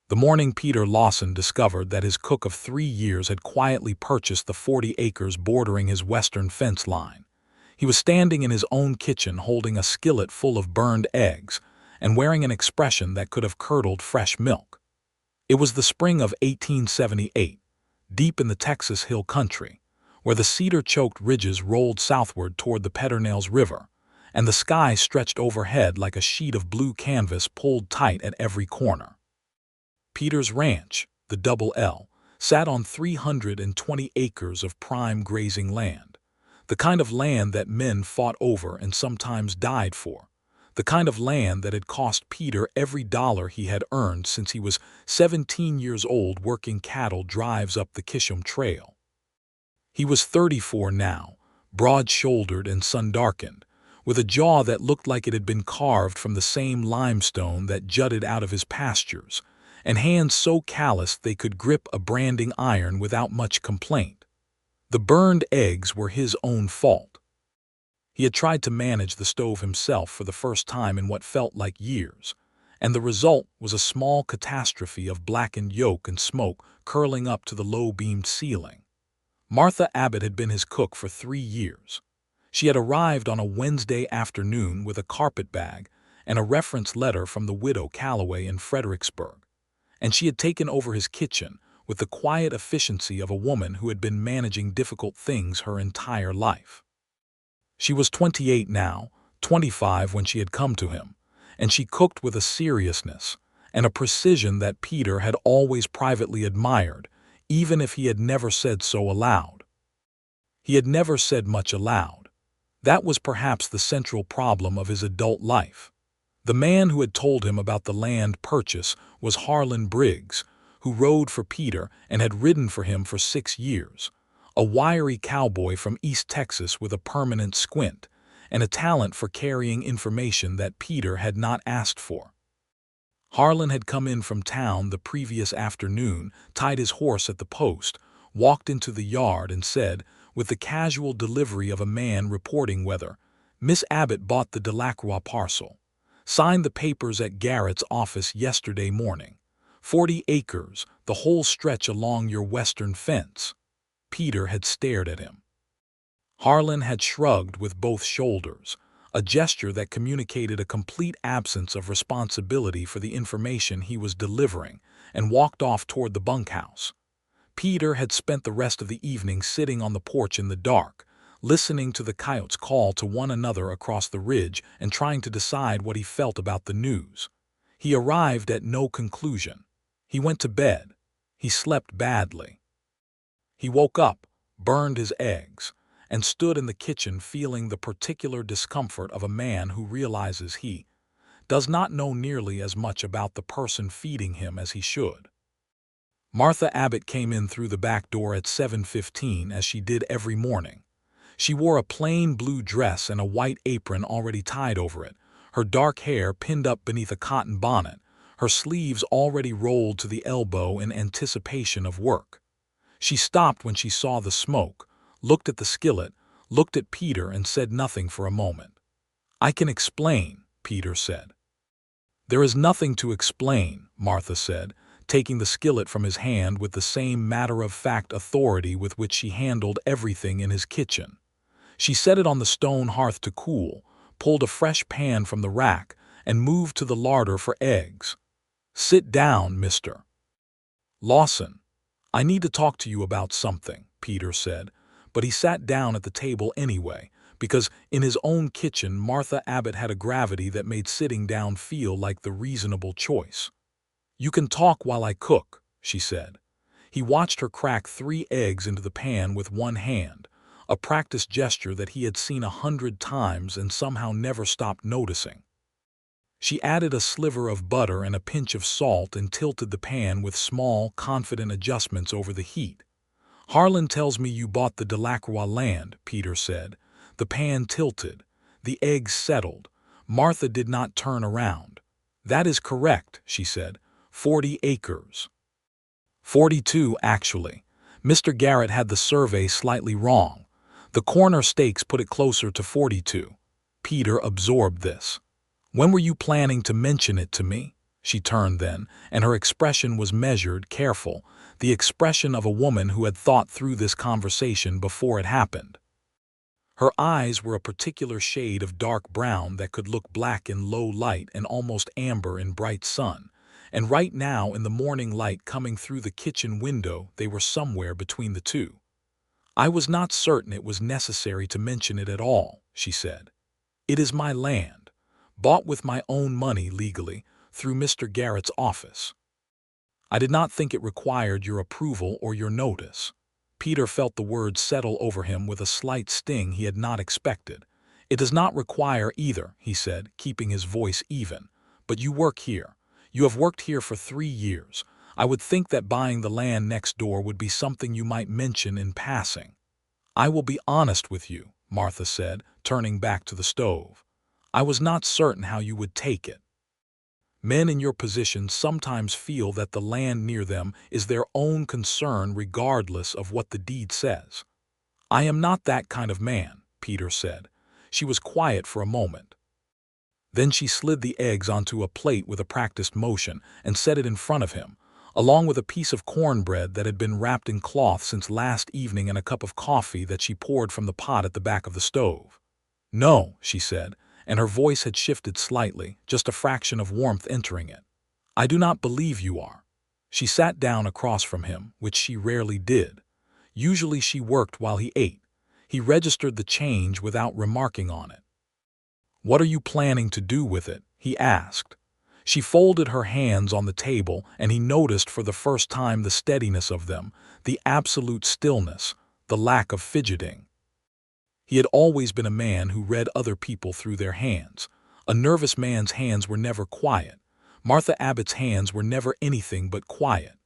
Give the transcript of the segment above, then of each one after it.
The morning Peter Lawson discovered that his cook of 3 years had quietly purchased the 40 acres bordering his western fence line. He was standing in his own kitchen holding a skillet full of burned eggs and wearing an expression that could have curdled fresh milk. It was the spring of 1878, deep in the Texas Hill Country, where the cedar-choked ridges rolled southward toward the Pedernales River, and the sky stretched overhead like a sheet of blue canvas pulled tight at every corner. Peter's ranch, the Double L, sat on 320 acres of prime grazing land, the kind of land that men fought over and sometimes died for, the kind of land that had cost Peter every dollar he had earned since he was 17 years old working cattle drives up the Kisham Trail. He was 34 now, broad-shouldered and sun-darkened, with a jaw that looked like it had been carved from the same limestone that jutted out of his pastures, and hands so calloused they could grip a branding iron without much complaint. The burned eggs were his own fault. He had tried to manage the stove himself for the first time in what felt like years, and the result was a small catastrophe of blackened yolk and smoke curling up to the low-beamed ceiling. Martha Abbott had been his cook for 3 years. She had arrived on a Wednesday afternoon with a carpetbag and a reference letter from the widow Calloway in Fredericksburg, and she had taken over his kitchen with the quiet efficiency of a woman who had been managing difficult things her entire life. She was 28 now, 25 when she had come to him, and she cooked with a seriousness and a precision that Peter had always privately admired, even if he had never said so aloud. He had never said much aloud. That was perhaps the central problem of his adult life. The man who had told him about the land purchase was Harlan Briggs, who rode for Peter and had ridden for him for 6 years, a wiry cowboy from East Texas with a permanent squint and a talent for carrying information that Peter had not asked for. Harlan had come in from town the previous afternoon, tied his horse at the post, walked into the yard and said, with the casual delivery of a man reporting whether Miss Abbott bought the Delacroix parcel, "Signed the papers at Garrett's office yesterday morning. 40 acres, the whole stretch along your western fence." Peter had stared at him. Harlan had shrugged with both shoulders, a gesture that communicated a complete absence of responsibility for the information he was delivering, and walked off toward the bunkhouse. Peter had spent the rest of the evening sitting on the porch in the dark, listening to the coyotes call to one another across the ridge and trying to decide what he felt about the news. He arrived at no conclusion. He went to bed. He slept badly. He woke up, burned his eggs, and stood in the kitchen feeling the particular discomfort of a man who realizes he does not know nearly as much about the person feeding him as he should. Martha Abbott came in through the back door at 7:15 as she did every morning. She wore a plain blue dress and a white apron already tied over it, her dark hair pinned up beneath a cotton bonnet, her sleeves already rolled to the elbow in anticipation of work. She stopped when she saw the smoke, looked at the skillet, looked at Peter and said nothing for a moment. "I can explain," Peter said. "There is nothing to explain," Martha said, taking the skillet from his hand with the same matter-of-fact authority with which she handled everything in his kitchen. She set it on the stone hearth to cool, pulled a fresh pan from the rack, and moved to the larder for eggs. "Sit down, Mr. Lawson. I need to talk to you about something," Peter said, but he sat down at the table anyway, because in his own kitchen Martha Abbott had a gravity that made sitting down feel like the reasonable choice. "You can talk while I cook," she said. He watched her crack 3 eggs into the pan with one hand, a practiced gesture that he had seen 100 times and somehow never stopped noticing. She added a sliver of butter and a pinch of salt and tilted the pan with small, confident adjustments over the heat. "Harlan tells me you bought the Delacroix land," Peter said. The pan tilted. The eggs settled. Martha did not turn around. "That is correct," she said. 40 acres. 42, actually. Mr. Garrett had the survey slightly wrong. The corner stakes put it closer to 42. Peter absorbed this. "When were you planning to mention it to me?" She turned then, and her expression was measured, careful, the expression of a woman who had thought through this conversation before it happened. Her eyes were a particular shade of dark brown that could look black in low light and almost amber in bright sun, and right now in the morning light coming through the kitchen window they were somewhere between the two. "I was not certain it was necessary to mention it at all," she said. "It is my land, bought with my own money legally, through Mr. Garrett's office. I did not think it required your approval or your notice." Peter felt the words settle over him with a slight sting he had not expected. "It does not require either," he said, keeping his voice even. "But you work here. You have worked here for 3 years. I would think that buying the land next door would be something you might mention in passing." "I will be honest with you," Martha said, turning back to the stove. "I was not certain how you would take it. Men in your position sometimes feel that the land near them is their own concern regardless of what the deed says." "I am not that kind of man," Peter said. She was quiet for a moment. Then she slid the eggs onto a plate with a practiced motion and set it in front of him, along with a piece of cornbread that had been wrapped in cloth since last evening and a cup of coffee that she poured from the pot at the back of the stove. "No," she said, and her voice had shifted slightly, just a fraction of warmth entering it. "I do not believe you are." She sat down across from him, which she rarely did. Usually she worked while he ate. He registered the change without remarking on it. "What are you planning to do with it?" he asked. She folded her hands on the table, and he noticed for the first time the steadiness of them, the absolute stillness, the lack of fidgeting. He had always been a man who read other people through their hands. A nervous man's hands were never quiet. Martha Abbott's hands were never anything but quiet.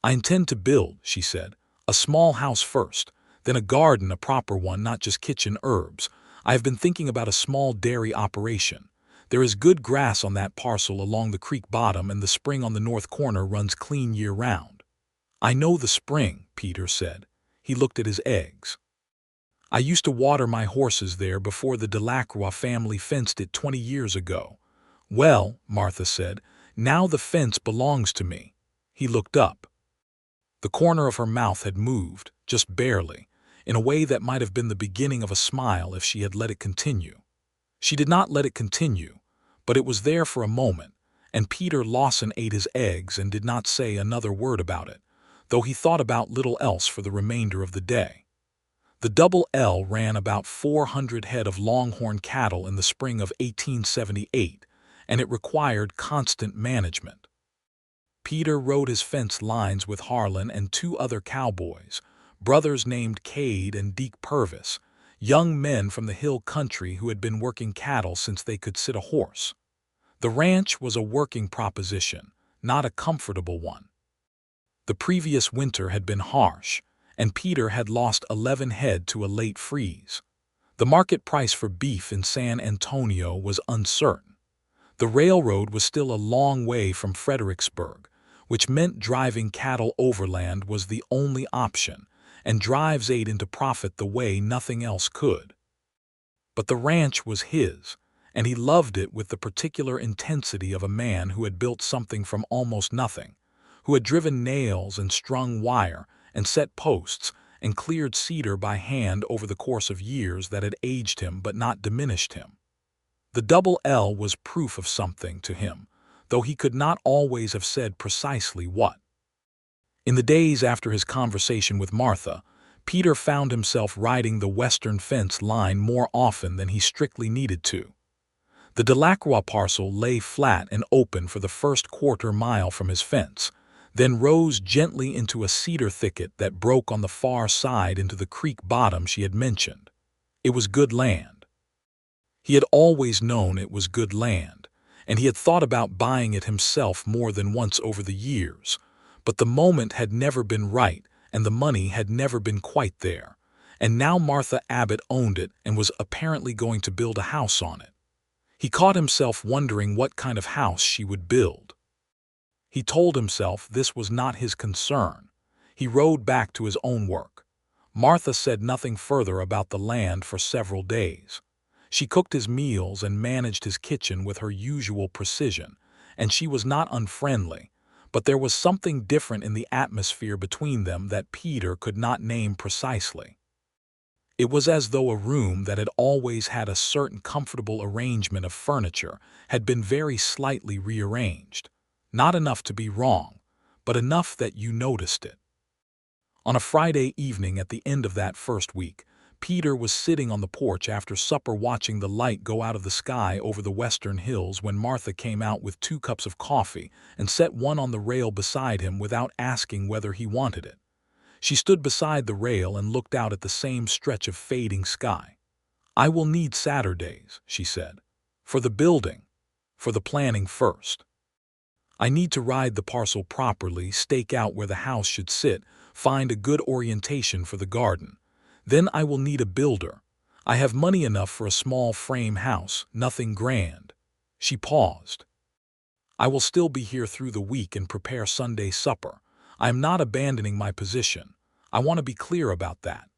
"I intend to build," she said, "a small house first, then a garden, a proper one, not just kitchen herbs. I have been thinking about a small dairy operation. There is good grass on that parcel along the creek bottom, and the spring on the north corner runs clean year-round." "I know the spring," Peter said. He looked at his eggs. "I used to water my horses there before the Delacroix family fenced it 20 years ago." "Well," Martha said, "now the fence belongs to me." He looked up. The corner of her mouth had moved, just barely, in a way that might have been the beginning of a smile if she had let it continue. She did not let it continue, but it was there for a moment, and Peter Lawson ate his eggs and did not say another word about it, though he thought about little else for the remainder of the day. The Double L ran about 400 head of longhorn cattle in the spring of 1878, and it required constant management. Peter rode his fence lines with Harlan and 2 other cowboys, brothers named Cade and Deke Purvis, young men from the hill country who had been working cattle since they could sit a horse. The ranch was a working proposition, not a comfortable one. The previous winter had been harsh, and Peter had lost 11 head to a late freeze. The market price for beef in San Antonio was uncertain. The railroad was still a long way from Fredericksburg, which meant driving cattle overland was the only option, and drives ate into profit the way nothing else could. But the ranch was his, and he loved it with the particular intensity of a man who had built something from almost nothing, who had driven nails and strung wire and set posts and cleared cedar by hand over the course of years that had aged him but not diminished him. The Double L was proof of something to him, though he could not always have said precisely what. In the days after his conversation with Martha, Peter found himself riding the western fence line more often than he strictly needed to. The Delacroix parcel lay flat and open for the first quarter-mile from his fence, then rose gently into a cedar thicket that broke on the far side into the creek bottom she had mentioned. It was good land. He had always known it was good land, and he had thought about buying it himself more than once over the years, but the moment had never been right and the money had never been quite there, and now Martha Abbott owned it and was apparently going to build a house on it. He caught himself wondering what kind of house she would build. He told himself this was not his concern. He rode back to his own work. Martha said nothing further about the land for several days. She cooked his meals and managed his kitchen with her usual precision, and she was not unfriendly, but there was something different in the atmosphere between them that Peter could not name precisely. It was as though a room that had always had a certain comfortable arrangement of furniture had been very slightly rearranged. Not enough to be wrong, but enough that you noticed it. On a Friday evening at the end of that first week, Peter was sitting on the porch after supper watching the light go out of the sky over the western hills when Martha came out with 2 cups of coffee and set one on the rail beside him without asking whether he wanted it. She stood beside the rail and looked out at the same stretch of fading sky. "I will need Saturdays," she said. "For the building. For the planning first. I need to ride the parcel properly, stake out where the house should sit, find a good orientation for the garden. Then I will need a builder. I have money enough for a small frame house, nothing grand." She paused. "I will still be here through the week and prepare Sunday supper. I am not abandoning my position. I want to be clear about that."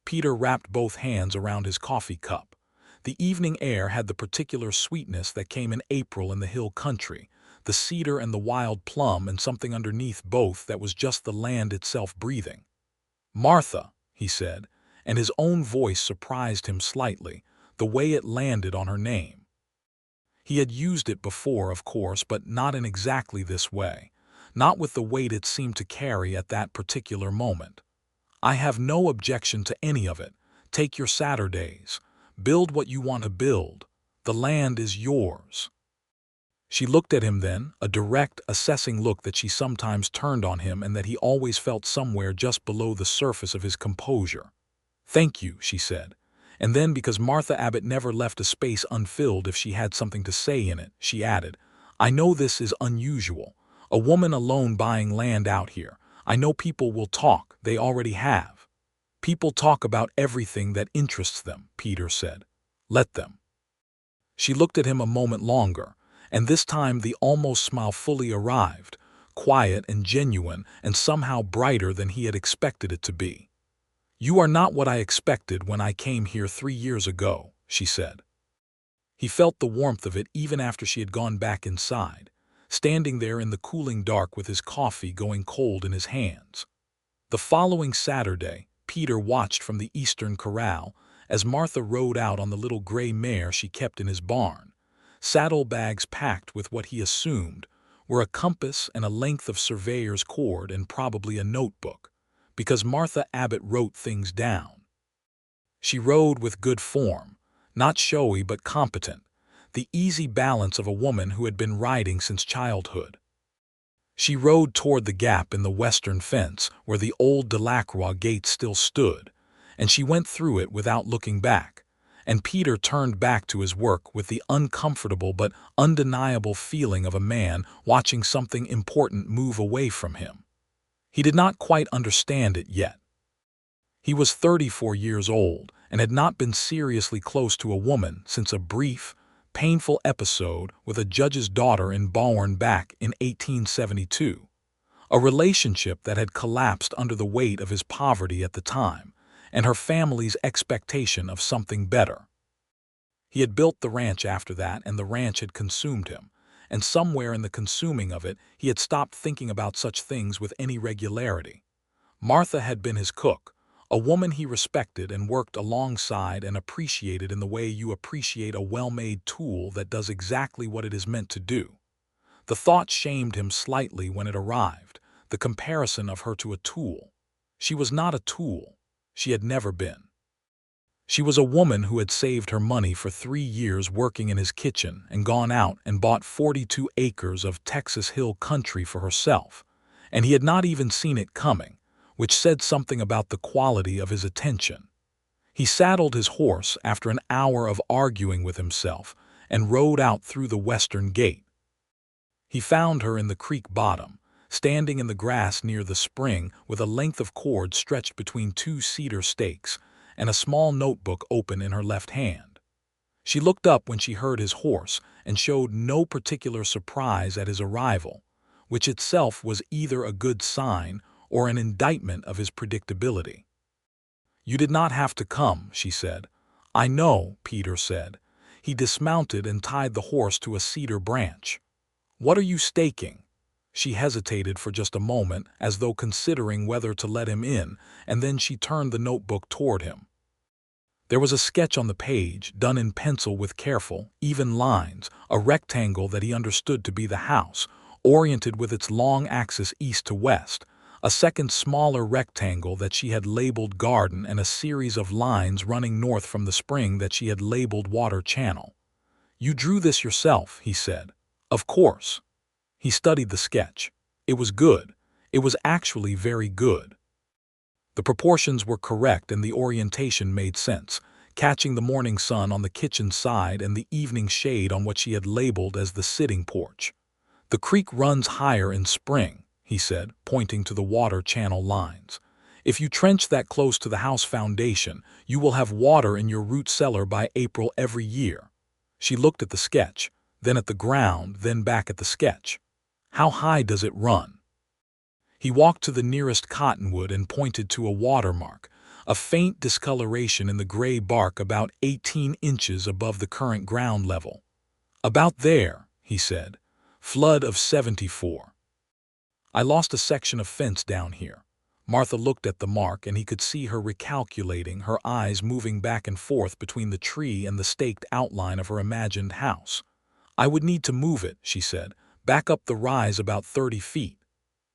Peter wrapped both hands around his coffee cup. The evening air had the particular sweetness that came in April in the hill country, the cedar and the wild plum, and something underneath both that was just the land itself breathing. "Martha," he said, and his own voice surprised him slightly, the way it landed on her name. He had used it before, of course, but not in exactly this way, not with the weight it seemed to carry at that particular moment. "I have no objection to any of it. Take your Saturdays. Build what you want to build. The land is yours." She looked at him then, a direct, assessing look that she sometimes turned on him and that he always felt somewhere just below the surface of his composure. "Thank you," she said. And then, because Martha Abbott never left a space unfilled if she had something to say in it, she added, "I know this is unusual. A woman alone buying land out here. I know people will talk, they already have." "People talk about everything that interests them," Peter said. "Let them." She looked at him a moment longer, and this time the almost smile fully arrived, quiet and genuine and somehow brighter than he had expected it to be. "You are not what I expected when I came here 3 years ago," she said. He felt the warmth of it even after she had gone back inside, standing there in the cooling dark with his coffee going cold in his hands. The following Saturday, Peter watched from the eastern corral as Martha rode out on the little gray mare she kept in his barn, saddlebags packed with what he assumed were a compass and a length of surveyor's cord and probably a notebook, because Martha Abbott wrote things down. She rode with good form, not showy but competent, the easy balance of a woman who had been riding since childhood. She rode toward the gap in the western fence where the old Delacroix gate still stood, and she went through it without looking back, and Peter turned back to his work with the uncomfortable but undeniable feeling of a man watching something important move away from him. He did not quite understand it yet. He was 34 years old and had not been seriously close to a woman since a brief, painful episode with a judge's daughter in Bourne back in 1872, a relationship that had collapsed under the weight of his poverty at the time and her family's expectation of something better. He had built the ranch after that, and the ranch had consumed him, and somewhere in the consuming of it he had stopped thinking about such things with any regularity. Martha had been his cook, a woman he respected and worked alongside and appreciated in the way you appreciate a well-made tool that does exactly what it is meant to do. The thought shamed him slightly when it arrived, the comparison of her to a tool. She was not a tool. She had never been. She was a woman who had saved her money for 3 years working in his kitchen and gone out and bought 42 acres of Texas hill country for herself, and he had not even seen it coming, which said something about the quality of his attention. He saddled his horse after an hour of arguing with himself and rode out through the western gate. He found her in the creek bottom, standing in the grass near the spring with a length of cord stretched between 2 cedar stakes and a small notebook open in her left hand. She looked up when she heard his horse and showed no particular surprise at his arrival, which itself was either a good sign or an indictment of his predictability. "You did not have to come," she said. "I know," Peter said. He dismounted and tied the horse to a cedar branch. What are you staking? She hesitated for just a moment, as though considering whether to let him in, and then she turned the notebook toward him. There was a sketch on the page, done in pencil with careful, even lines, a rectangle that he understood to be the house, oriented with its long axis east to west, a second smaller rectangle that she had labeled garden, and a series of lines running north from the spring that she had labeled water channel. "You drew this yourself," he said. "Of course." He studied the sketch. It was good. It was actually very good. The proportions were correct and the orientation made sense, catching the morning sun on the kitchen side and the evening shade on what she had labeled as the sitting porch. "The creek runs higher in spring," he said, pointing to the water channel lines. "If you trench that close to the house foundation, you will have water in your root cellar by April every year." She looked at the sketch, then at the ground, then back at the sketch. "How high does it run?" He walked to the nearest cottonwood and pointed to a watermark, a faint discoloration in the gray bark about 18 inches above the current ground level. "About there," he said. "Flood of 74. I lost a section of fence down here." Martha looked at the mark and he could see her recalculating, her eyes moving back and forth between the tree and the staked outline of her imagined house. "I would need to move it," she said, "back up the rise about 30 feet.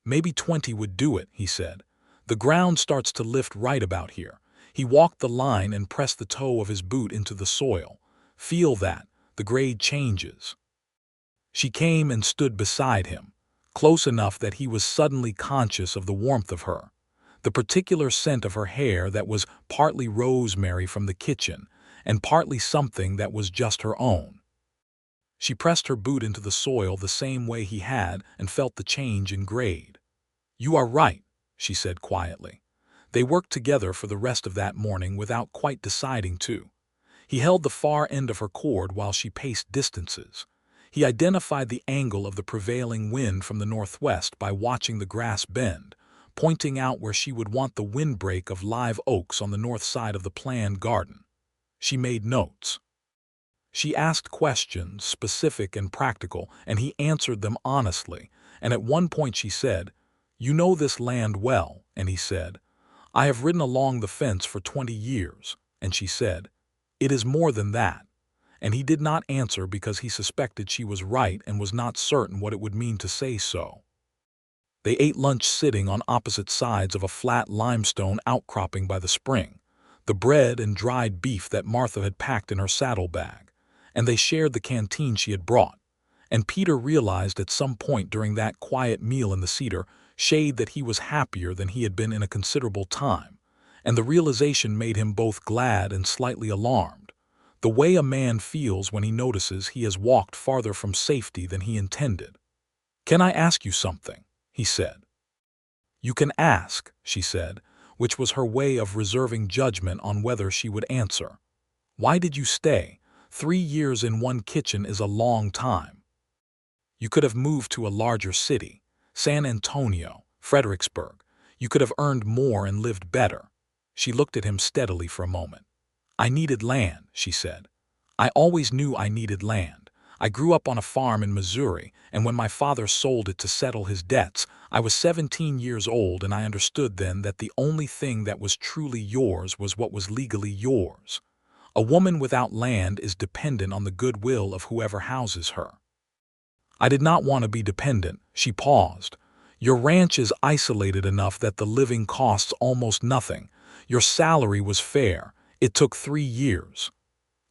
Maybe 20 would do it," he said. "The ground starts to lift right about here." He walked the line and pressed the toe of his boot into the soil. "Feel that. The grade changes." She came and stood beside him, close enough that he was suddenly conscious of the warmth of her, the particular scent of her hair that was partly rosemary from the kitchen and partly something that was just her own. She pressed her boot into the soil the same way he had and felt the change in grade. "You are right," she said quietly. They worked together for the rest of that morning without quite deciding to. He held the far end of her cord while she paced distances. He identified the angle of the prevailing wind from the northwest by watching the grass bend, pointing out where she would want the windbreak of live oaks on the north side of the planned garden. She made notes. She asked questions, specific and practical, and he answered them honestly, and at one point she said, "You know this land well," and he said, "I have ridden along the fence for 20 years, and she said, "It is more than that," and he did not answer because he suspected she was right and was not certain what it would mean to say so. They ate lunch sitting on opposite sides of a flat limestone outcropping by the spring, the bread and dried beef that Martha had packed in her saddlebag, and they shared the canteen she had brought, and Peter realized at some point during that quiet meal in the cedar shade that he was happier than he had been in a considerable time, and the realization made him both glad and slightly alarmed, the way a man feels when he notices he has walked farther from safety than he intended. "Can I ask you something?" he said. "You can ask," she said, which was her way of reserving judgment on whether she would answer. "Why did you stay? 3 years in one kitchen is a long time. You could have moved to a larger city, San Antonio, Fredericksburg. You could have earned more and lived better." She looked at him steadily for a moment. "I needed land," she said. "I always knew I needed land. I grew up on a farm in Missouri, and when my father sold it to settle his debts, I was 17 years old, and I understood then that the only thing that was truly yours was what was legally yours. A woman without land is dependent on the goodwill of whoever houses her. I did not want to be dependent." She paused. "Your ranch is isolated enough that the living costs almost nothing. Your salary was fair. It took 3 years.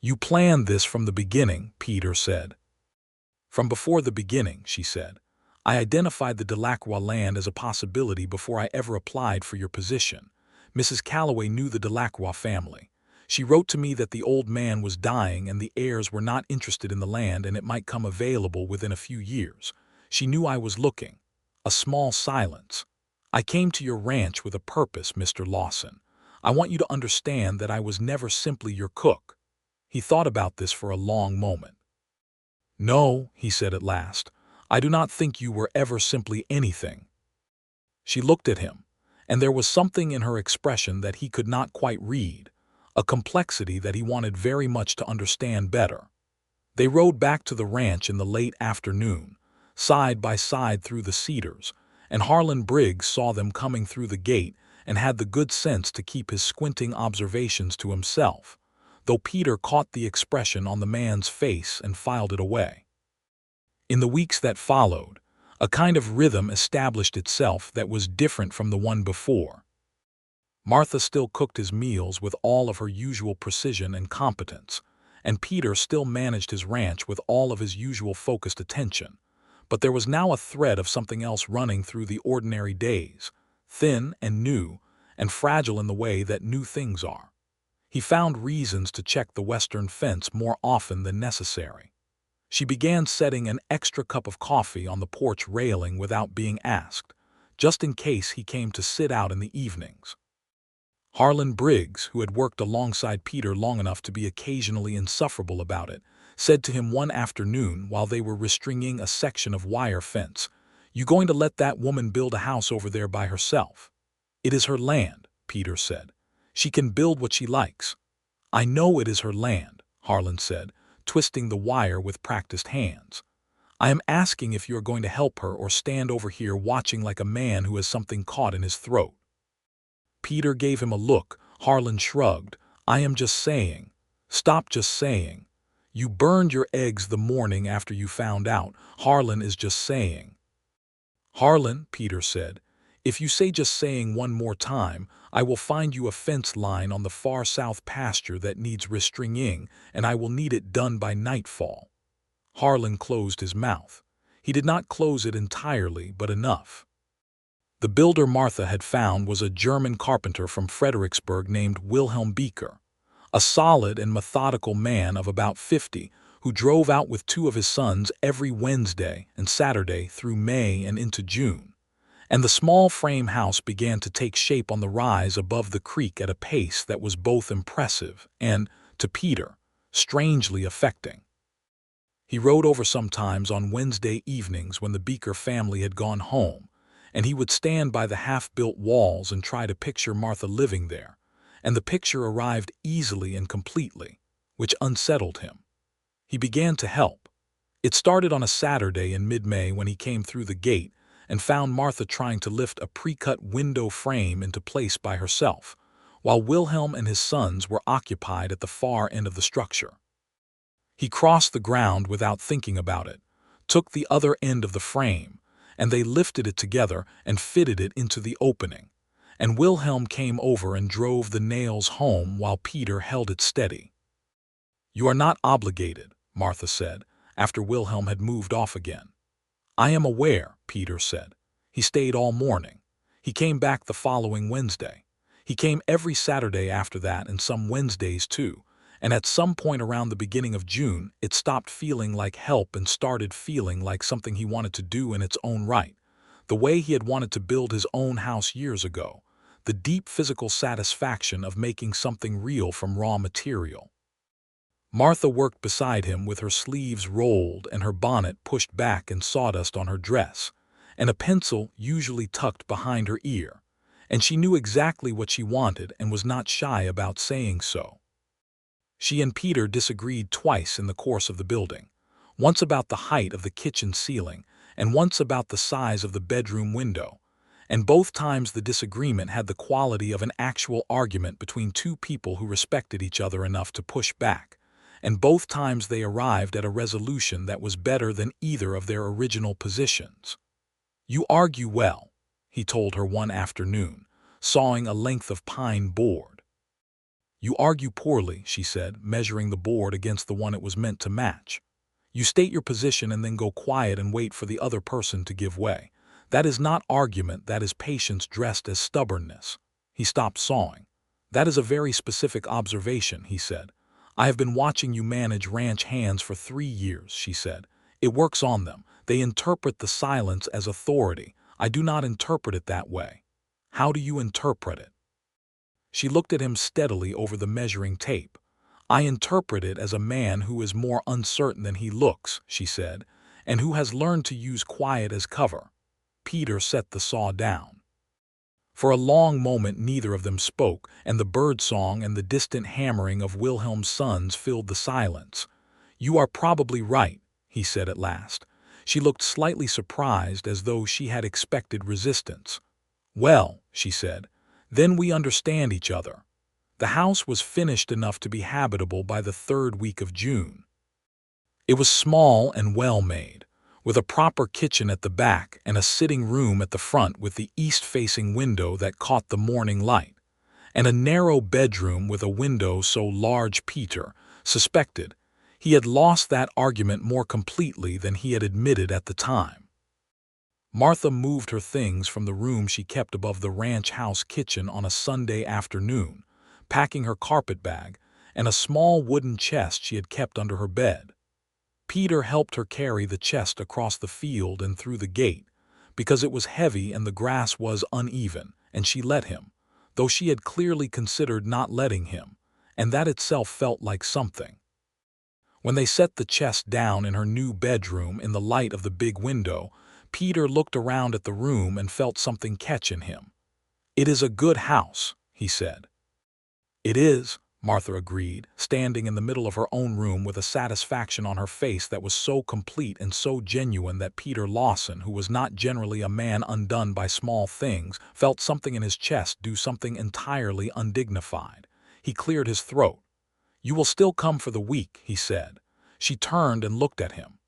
You planned this from the beginning," Peter said. "From before the beginning," she said. "I identified the Delacroix land as a possibility before I ever applied for your position. Mrs. Calloway knew the Delacroix family. She wrote to me that the old man was dying and the heirs were not interested in the land and it might come available within a few years. She knew I was looking." A small silence. "I came to your ranch with a purpose, Mr. Lawson. I want you to understand that I was never simply your cook." He thought about this for a long moment. "No," he said at last, "I do not think you were ever simply anything." She looked at him, and there was something in her expression that he could not quite read, a complexity that he wanted very much to understand better. They rode back to the ranch in the late afternoon. side by side through the cedars, and Harlan Briggs saw them coming through the gate and had the good sense to keep his squinting observations to himself, though Peter caught the expression on the man's face and filed it away. In the weeks that followed, a kind of rhythm established itself that was different from the one before. Martha still cooked his meals with all of her usual precision and competence, and Peter still managed his ranch with all of his usual focused attention. But there was now a thread of something else running through the ordinary days, thin and new, and fragile in the way that new things are. He found reasons to check the western fence more often than necessary. She began setting an extra cup of coffee on the porch railing without being asked, just in case he came to sit out in the evenings. Harlan Briggs, who had worked alongside Peter long enough to be occasionally insufferable about it, said to him one afternoon while they were restringing a section of wire fence, "You going to let that woman build a house over there by herself?" "It is her land," Peter said. "She can build what she likes." "I know it is her land," Harlan said, twisting the wire with practiced hands. "I am asking if you are going to help her or stand over here watching like a man who has something caught in his throat." Peter gave him a look. Harlan shrugged. "I am just saying." "Stop just saying. You burned your eggs the morning after you found out. Harlan is just saying." "Harlan," Peter said, "if you say just saying one more time, I will find you a fence line on the far south pasture that needs restringing, and I will need it done by nightfall." Harlan closed his mouth. He did not close it entirely, but enough. The builder Martha had found was a German carpenter from Fredericksburg named Wilhelm Beeker, a solid and methodical man of about 50 who drove out with 2 of his sons every Wednesday and Saturday through May and into June, and the small frame house began to take shape on the rise above the creek at a pace that was both impressive and, to Peter, strangely affecting. He rode over sometimes on Wednesday evenings when the Beeker family had gone home, and he would stand by the half-built walls and try to picture Martha living there, and the picture arrived easily and completely, which unsettled him. He began to help. It started on a Saturday in mid-May when he came through the gate and found Martha trying to lift a pre-cut window frame into place by herself, while Wilhelm and his sons were occupied at the far end of the structure. He crossed the ground without thinking about it, took the other end of the frame, and they lifted it together and fitted it into the opening, and Wilhelm came over and drove the nails home while Peter held it steady. "You are not obligated," Martha said, after Wilhelm had moved off again. "I am aware," Peter said. He stayed all morning. He came back the following Wednesday. He came every Saturday after that and some Wednesdays too, and at some point around the beginning of June, it stopped feeling like help and started feeling like something he wanted to do in its own right, the way he had wanted to build his own house years ago, the deep physical satisfaction of making something real from raw material. Martha worked beside him with her sleeves rolled and her bonnet pushed back and sawdust on her dress, and a pencil usually tucked behind her ear, and she knew exactly what she wanted and was not shy about saying so. She and Peter disagreed twice in the course of the building, once about the height of the kitchen ceiling and once about the size of the bedroom window, and both times the disagreement had the quality of an actual argument between 2 people who respected each other enough to push back, and both times they arrived at a resolution that was better than either of their original positions. "You argue well," he told her one afternoon, sawing a length of pine board. "You argue poorly," she said, measuring the board against the one it was meant to match. "You state your position and then go quiet and wait for the other person to give way. That is not argument, that is patience dressed as stubbornness." He stopped sawing. "That is a very specific observation," he said. "I have been watching you manage ranch hands for 3 years," she said. "It works on them. They interpret the silence as authority. I do not interpret it that way." "How do you interpret it?" She looked at him steadily over the measuring tape. "I interpret it as a man who is more uncertain than he looks," she said, "and who has learned to use quiet as cover." Peter set the saw down. For a long moment neither of them spoke, and the birdsong and the distant hammering of Wilhelm's sons filled the silence. "You are probably right," he said at last. She looked slightly surprised, as though she had expected resistance. "Well," she said, "then we understand each other." The house was finished enough to be habitable by the 3rd week of June. It was small and well-made, with a proper kitchen at the back and a sitting room at the front with the east-facing window that caught the morning light, and a narrow bedroom with a window so large Peter suspected he had lost that argument more completely than he had admitted at the time. Martha moved her things from the room she kept above the ranch house kitchen on a Sunday afternoon, packing her carpet bag and a small wooden chest she had kept under her bed. Peter helped her carry the chest across the field and through the gate, because it was heavy and the grass was uneven, and she let him, though she had clearly considered not letting him, and that itself felt like something. When they set the chest down in her new bedroom in the light of the big window, Peter looked around at the room and felt something catch in him. "It is a good house," he said. "It is," Martha agreed, standing in the middle of her own room with a satisfaction on her face that was so complete and so genuine that Peter Lawson, who was not generally a man undone by small things, felt something in his chest do something entirely undignified. He cleared his throat. "You will still come for the week," he said. She turned and looked at him.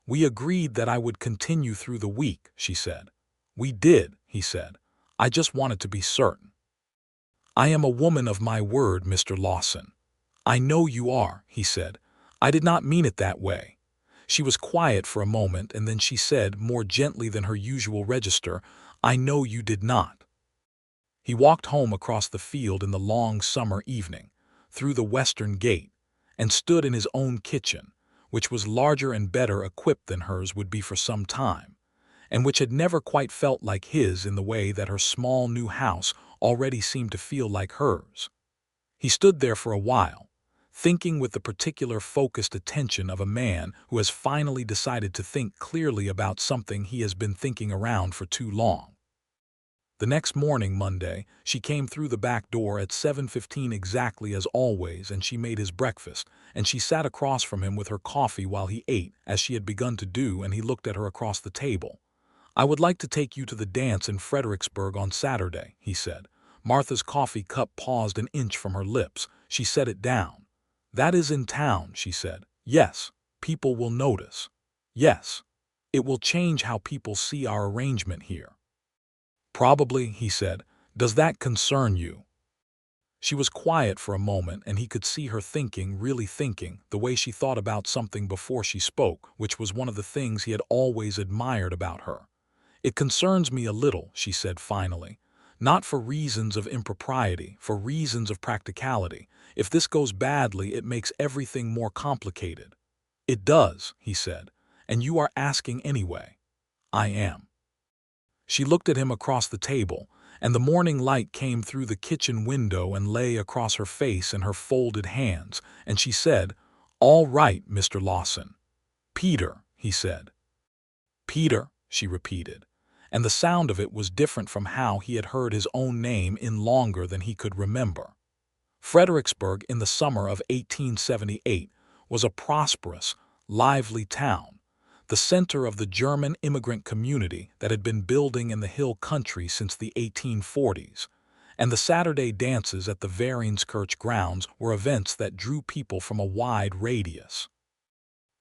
"We agreed that I would continue through the week," she said. "We did," he said. "I just wanted to be certain." "I am a woman of my word, Mr. Lawson." "I know you are," he said. "I did not mean it that way." She was quiet for a moment, and then she said, more gently than her usual register, "I know you did not." He walked home across the field in the long summer evening, through the western gate, and stood in his own kitchen, which was larger and better equipped than hers would be for some time, and which had never quite felt like his in the way that her small new house already seemed to feel like hers. He stood there for a while, thinking with the particular focused attention of a man who has finally decided to think clearly about something he has been thinking around for too long. The next morning, Monday, she came through the back door at 7:15 exactly as always, and she made his breakfast, and she sat across from him with her coffee while he ate, as she had begun to do, and he looked at her across the table. "I would like to take you to the dance in Fredericksburg on Saturday," he said. Martha's coffee cup paused an inch from her lips. She set it down. "That is in town," she said. "Yes, people will notice. Yes, it will change how people see our arrangement here." "Probably," he said. "Does that concern you?" She was quiet for a moment, and he could see her thinking, really thinking, the way she thought about something before she spoke, which was one of the things he had always admired about her. "It concerns me a little," she said finally. "Not for reasons of impropriety, for reasons of practicality. If this goes badly, it makes everything more complicated." "It does," he said. "And you are asking anyway." "I am." She looked at him across the table, and the morning light came through the kitchen window and lay across her face and her folded hands, and she said, "All right, Mr. Lawson." "Peter," he said. "Peter," she repeated, and the sound of it was different from how he had heard his own name in longer than he could remember. Fredericksburg in the summer of 1878 was a prosperous, lively town, the center of the German immigrant community that had been building in the hill country since the 1840s, and the Saturday dances at the Verenskirch grounds were events that drew people from a wide radius.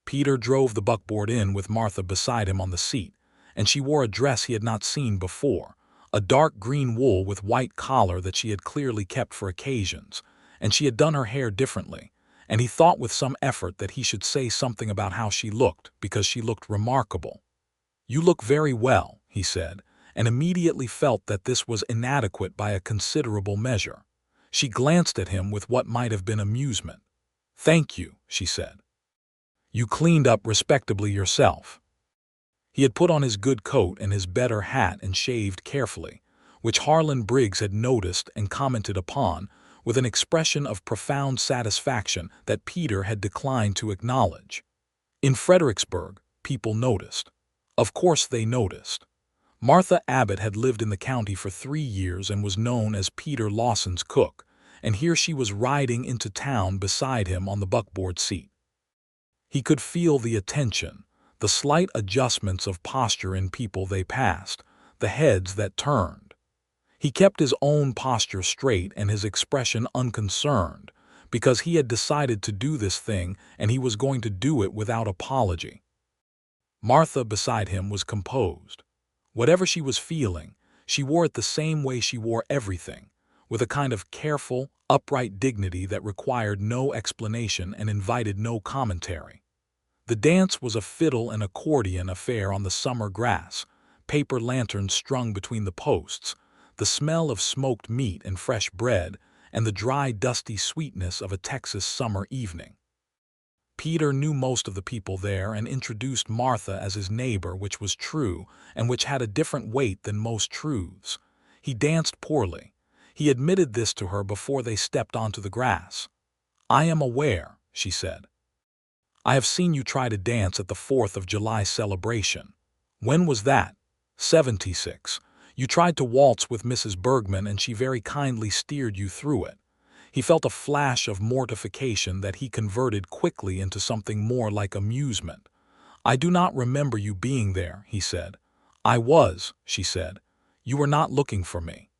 Peter drove the buckboard in with Martha beside him on the seat, and she wore a dress he had not seen before, a dark green wool with white collar that she had clearly kept for occasions, and she had done her hair differently, and he thought with some effort that he should say something about how she looked, because she looked remarkable. "You look very well," he said, and immediately felt that this was inadequate by a considerable measure. She glanced at him with what might have been amusement. "Thank you," she said. "You cleaned up respectably yourself." He had put on his good coat and his better hat and shaved carefully, which Harlan Briggs had noticed and commented upon, with an expression of profound satisfaction that Peter had declined to acknowledge. In Fredericksburg, people noticed. Of course they noticed. Martha Abbott had lived in the county for 3 years and was known as Peter Lawson's cook, and here she was riding into town beside him on the buckboard seat. He could feel the attention, the slight adjustments of posture in people they passed, the heads that turned. He kept his own posture straight and his expression unconcerned, because he had decided to do this thing and he was going to do it without apology. Martha beside him was composed. Whatever she was feeling, she wore it the same way she wore everything, with a kind of careful, upright dignity that required no explanation and invited no commentary. The dance was a fiddle and accordion affair on the summer grass, paper lanterns strung between the posts, the smell of smoked meat and fresh bread, and the dry, dusty sweetness of a Texas summer evening. Peter knew most of the people there and introduced Martha as his neighbor, which was true and which had a different weight than most truths. He danced poorly. He admitted this to her before they stepped onto the grass. "I am aware," she said. "I have seen you try to dance at the 4th of July celebration. When was that?" "76. You tried to waltz with Mrs. Bergman and she very kindly steered you through it." He felt a flash of mortification that he converted quickly into something more like amusement. "I do not remember you being there," he said. "I was," she said. "You were not looking for me."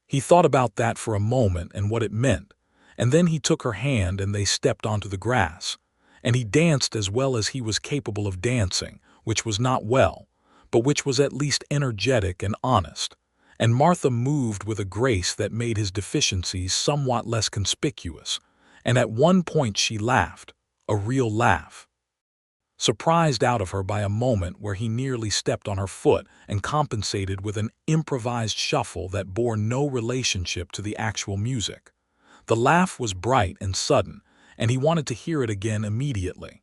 He thought about that for a moment and what it meant, and then he took her hand and they stepped onto the grass. And he danced as well as he was capable of dancing, which was not well, but which was at least energetic and honest. And Martha moved with a grace that made his deficiencies somewhat less conspicuous, and at one point she laughed, a real laugh. Surprised out of her by a moment where he nearly stepped on her foot and compensated with an improvised shuffle that bore no relationship to the actual music. The laugh was bright and sudden, and he wanted to hear it again immediately.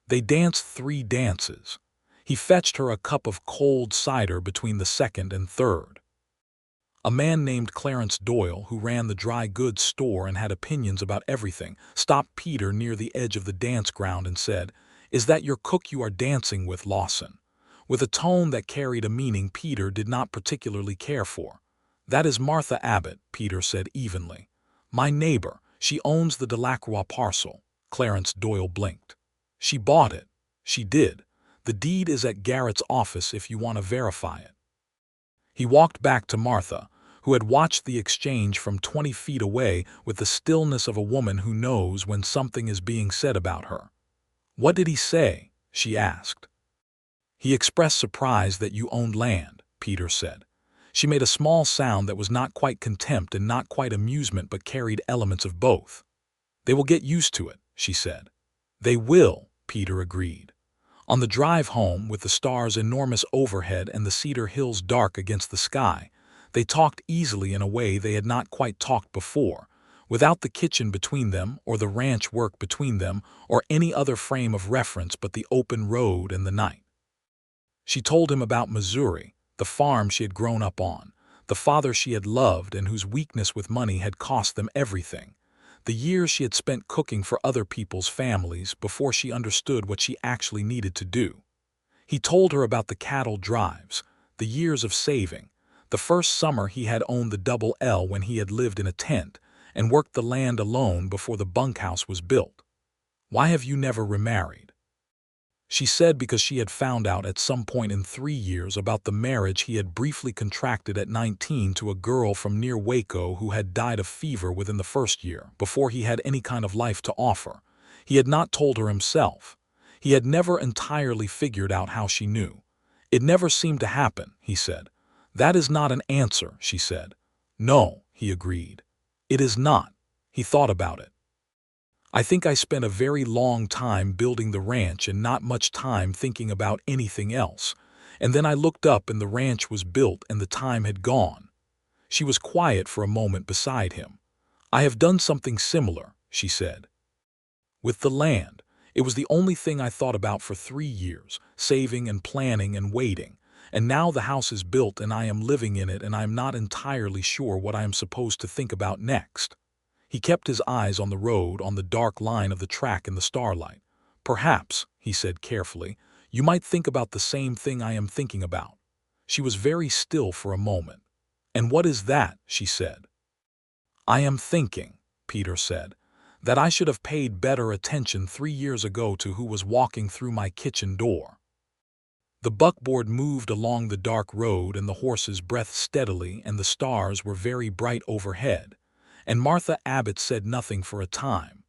They danced 3 dances. He fetched her a cup of cold cider between the second and third. A man named Clarence Doyle, who ran the dry goods store and had opinions about everything, stopped Peter near the edge of the dance ground and said, "Is that your cook you are dancing with, Lawson?" with a tone that carried a meaning Peter did not particularly care for. "That is Martha Abbott," Peter said evenly. "My neighbor. She owns the Delacroix parcel." Clarence Doyle blinked. "She bought it." "She did. The deed is at Garrett's office if you want to verify it." He walked back to Martha, who had watched the exchange from 20 feet away with the stillness of a woman who knows when something is being said about her. "What did he say?" she asked. "He expressed surprise that you owned land," Peter said. She made a small sound that was not quite contempt and not quite amusement but carried elements of both. "They will get used to it," she said. "They will," Peter agreed. On the drive home, with the stars enormous overhead and the cedar hills dark against the sky, they talked easily in a way they had not quite talked before, without the kitchen between them or the ranch work between them or any other frame of reference but the open road and the night. She told him about Missouri, the farm she had grown up on, the father she had loved and whose weakness with money had cost them everything, the years she had spent cooking for other people's families before she understood what she actually needed to do. He told her about the cattle drives, the years of saving, the first summer he had owned the Double L when he had lived in a tent and worked the land alone before the bunkhouse was built. "Why have you never remarried?" She said because she had found out at some point in 3 years about the marriage he had briefly contracted at 19 to a girl from near Waco who had died of fever within the first year, before he had any kind of life to offer. He had not told her himself. He had never entirely figured out how she knew. "It never seemed to happen," he said. "That is not an answer," she said. "No," he agreed. "It is not." He thought about it. "I think I spent a very long time building the ranch and not much time thinking about anything else. And then I looked up and the ranch was built and the time had gone." She was quiet for a moment beside him. "I have done something similar," she said. "With the land. It was the only thing I thought about for 3 years, saving and planning and waiting. And now the house is built and I am living in it and I am not entirely sure what I am supposed to think about next." He kept his eyes on the road, on the dark line of the track in the starlight. "Perhaps," he said carefully, "you might think about the same thing I am thinking about." She was very still for a moment. "And what is that?" she said. "I am thinking," Peter said, "that I should have paid better attention 3 years ago to who was walking through my kitchen door." The buckboard moved along the dark road, and the horses breathed steadily, and the stars were very bright overhead. And Martha Abbott said nothing for a time,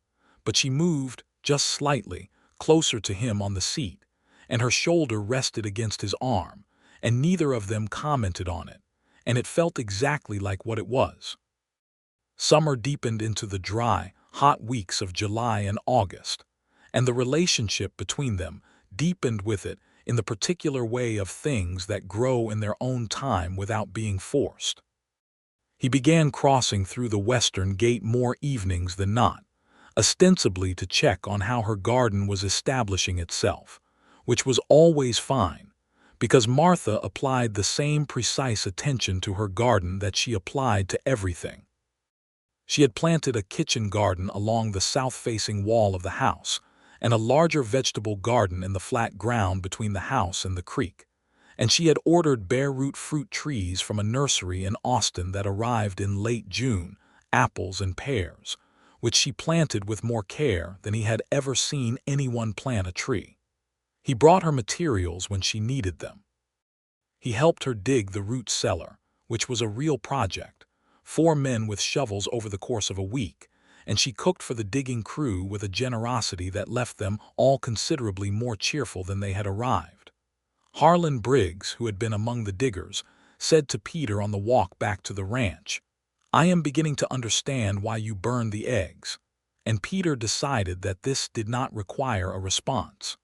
but she moved, just slightly, closer to him on the seat, and her shoulder rested against his arm, and neither of them commented on it, and it felt exactly like what it was. Summer deepened into the dry, hot weeks of July and August, and the relationship between them deepened with it in the particular way of things that grow in their own time without being forced. He began crossing through the western gate more evenings than not, ostensibly to check on how her garden was establishing itself, which was always fine, because Martha applied the same precise attention to her garden that she applied to everything. She had planted a kitchen garden along the south-facing wall of the house, and a larger vegetable garden in the flat ground between the house and the creek, and she had ordered bare-root fruit trees from a nursery in Austin that arrived in late June, apples and pears, which she planted with more care than he had ever seen anyone plant a tree. He brought her materials when she needed them. He helped her dig the root cellar, which was a real project, 4 men with shovels over the course of a week, and she cooked for the digging crew with a generosity that left them all considerably more cheerful than they had arrived. Harlan Briggs, who had been among the diggers, said to Peter on the walk back to the ranch, "I am beginning to understand why you burned the eggs," and Peter decided that this did not require a response.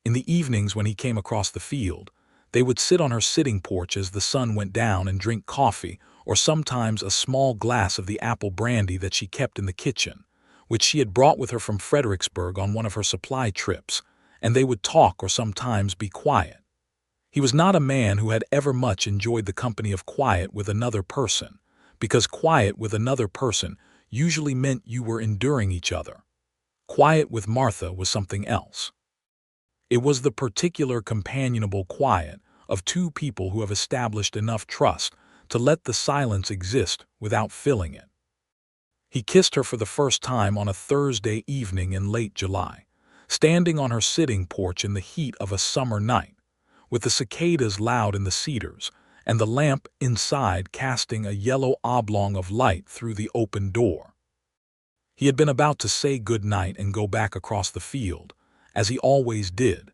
In the evenings when he came across the field, they would sit on her sitting porch as the sun went down and drink coffee, or sometimes a small glass of the apple brandy that she kept in the kitchen, which she had brought with her from Fredericksburg on one of her supply trips, and they would talk or sometimes be quiet. He was not a man who had ever much enjoyed the company of quiet with another person, because quiet with another person usually meant you were enduring each other. Quiet with Martha was something else. It was the particular companionable quiet of 2 people who have established enough trust to let the silence exist without filling it. He kissed her for the first time on a Thursday evening in late July, standing on her sitting porch in the heat of a summer night, with the cicadas loud in the cedars, and the lamp inside casting a yellow oblong of light through the open door. He had been about to say good night and go back across the field, as he always did,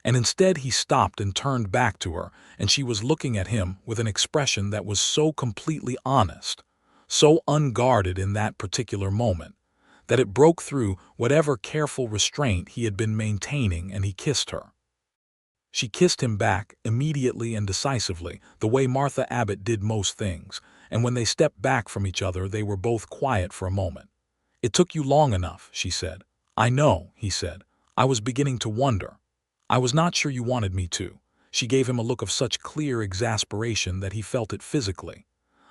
and instead he stopped and turned back to her, and she was looking at him with an expression that was so completely honest, so unguarded in that particular moment, that it broke through whatever careful restraint he had been maintaining, and he kissed her. She kissed him back immediately and decisively, the way Martha Abbott did most things, and when they stepped back from each other they were both quiet for a moment. "It took you long enough," she said. "I know," he said. "I was beginning to wonder. I was not sure you wanted me to." She gave him a look of such clear exasperation that he felt it physically.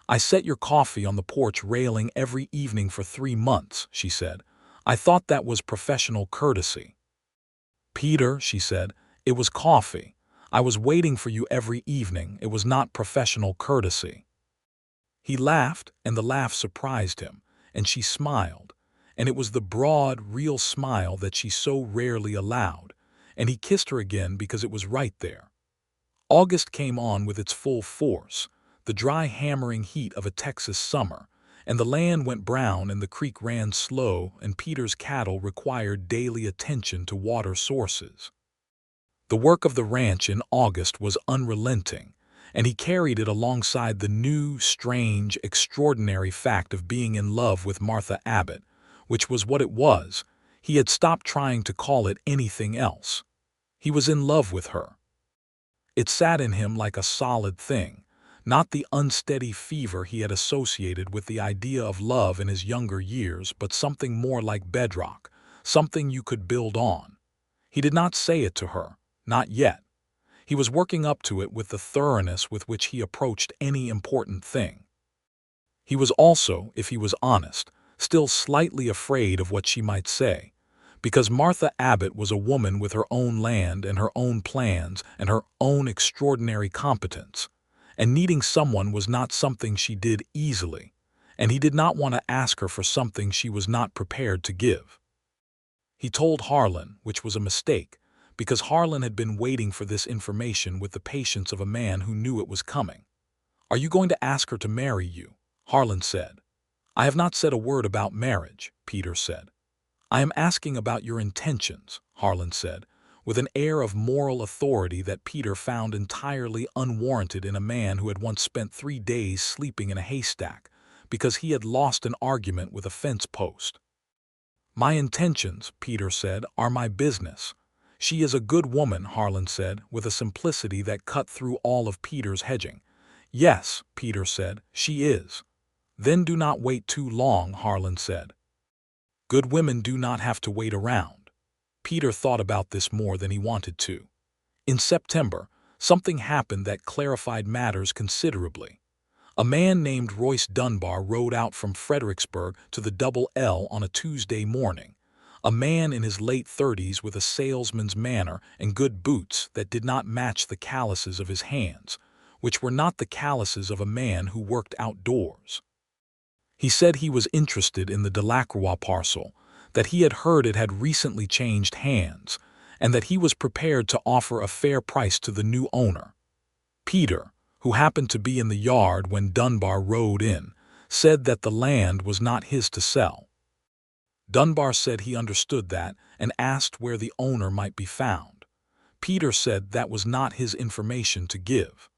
"I set your coffee on the porch railing every evening for 3 months," she said. "I thought that was professional courtesy." "Peter," she said, "it was coffee. I was waiting for you every evening. It was not professional courtesy." He laughed, and the laugh surprised him, and she smiled, and it was the broad, real smile that she so rarely allowed, and he kissed her again because it was right there. August came on with its full force, the dry hammering heat of a Texas summer, and the land went brown and the creek ran slow, and Peter's cattle required daily attention to water sources. The work of the ranch in August was unrelenting, and he carried it alongside the new, strange, extraordinary fact of being in love with Martha Abbott, which was what it was. He had stopped trying to call it anything else. He was in love with her. It sat in him like a solid thing, not the unsteady fever he had associated with the idea of love in his younger years, but something more like bedrock, something you could build on. He did not say it to her, not yet. He was working up to it with the thoroughness with which he approached any important thing. He was also, if he was honest, still slightly afraid of what she might say, because Martha Abbott was a woman with her own land and her own plans and her own extraordinary competence, and needing someone was not something she did easily, and he did not want to ask her for something she was not prepared to give. He told Harlan, which was a mistake, because Harlan had been waiting for this information with the patience of a man who knew it was coming. "Are you going to ask her to marry you?" Harlan said. "I have not said a word about marriage," Peter said. "I am asking about your intentions," Harlan said, with an air of moral authority that Peter found entirely unwarranted in a man who had once spent 3 days sleeping in a haystack because he had lost an argument with a fence post. "My intentions," Peter said, "are my business." "She is a good woman," Harlan said, with a simplicity that cut through all of Peter's hedging. "Yes," Peter said, "she is." "Then do not wait too long," Harlan said. "Good women do not have to wait around." Peter thought about this more than he wanted to. In September, something happened that clarified matters considerably. A man named Royce Dunbar rode out from Fredericksburg to the Double L on a Tuesday morning. A man in his late 30s with a salesman's manner and good boots that did not match the calluses of his hands, which were not the calluses of a man who worked outdoors. He said he was interested in the Delacroix parcel, that he had heard it had recently changed hands, and that he was prepared to offer a fair price to the new owner. Peter, who happened to be in the yard when Dunbar rode in, said that the land was not his to sell. Dunbar said he understood that and asked where the owner might be found. Peter said that was not his information to give.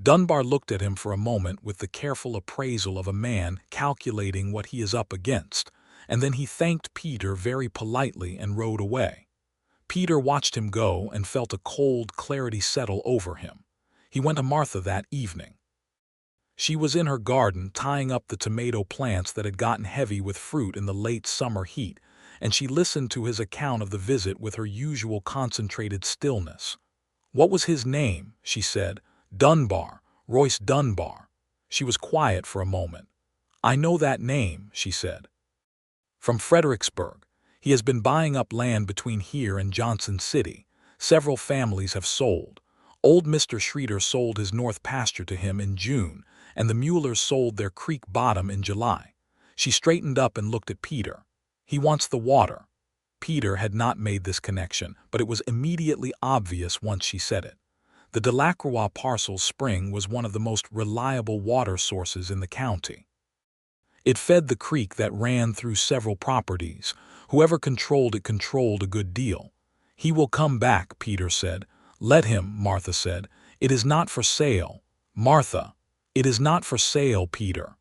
Dunbar looked at him for a moment with the careful appraisal of a man calculating what he is up against, and then he thanked Peter very politely and rode away. Peter watched him go and felt a cold clarity settle over him. He went to Martha that evening. She was in her garden tying up the tomato plants that had gotten heavy with fruit in the late summer heat, and she listened to his account of the visit with her usual concentrated stillness. "What was his name?" she said. "Dunbar, Royce Dunbar." She was quiet for a moment. "I know that name," she said. "From Fredericksburg. He has been buying up land between here and Johnson City. Several families have sold. Old Mr. Schroeder sold his north pasture to him in June, and the Muellers sold their creek bottom in July." She straightened up and looked at Peter. "He wants the water." Peter had not made this connection, but it was immediately obvious once she said it. The Delacroix parcel's spring was one of the most reliable water sources in the county. It fed the creek that ran through several properties. Whoever controlled it controlled a good deal. "He will come back," Peter said. "Let him," Martha said. "It is not for sale." "Martha, it is not for sale, Peter."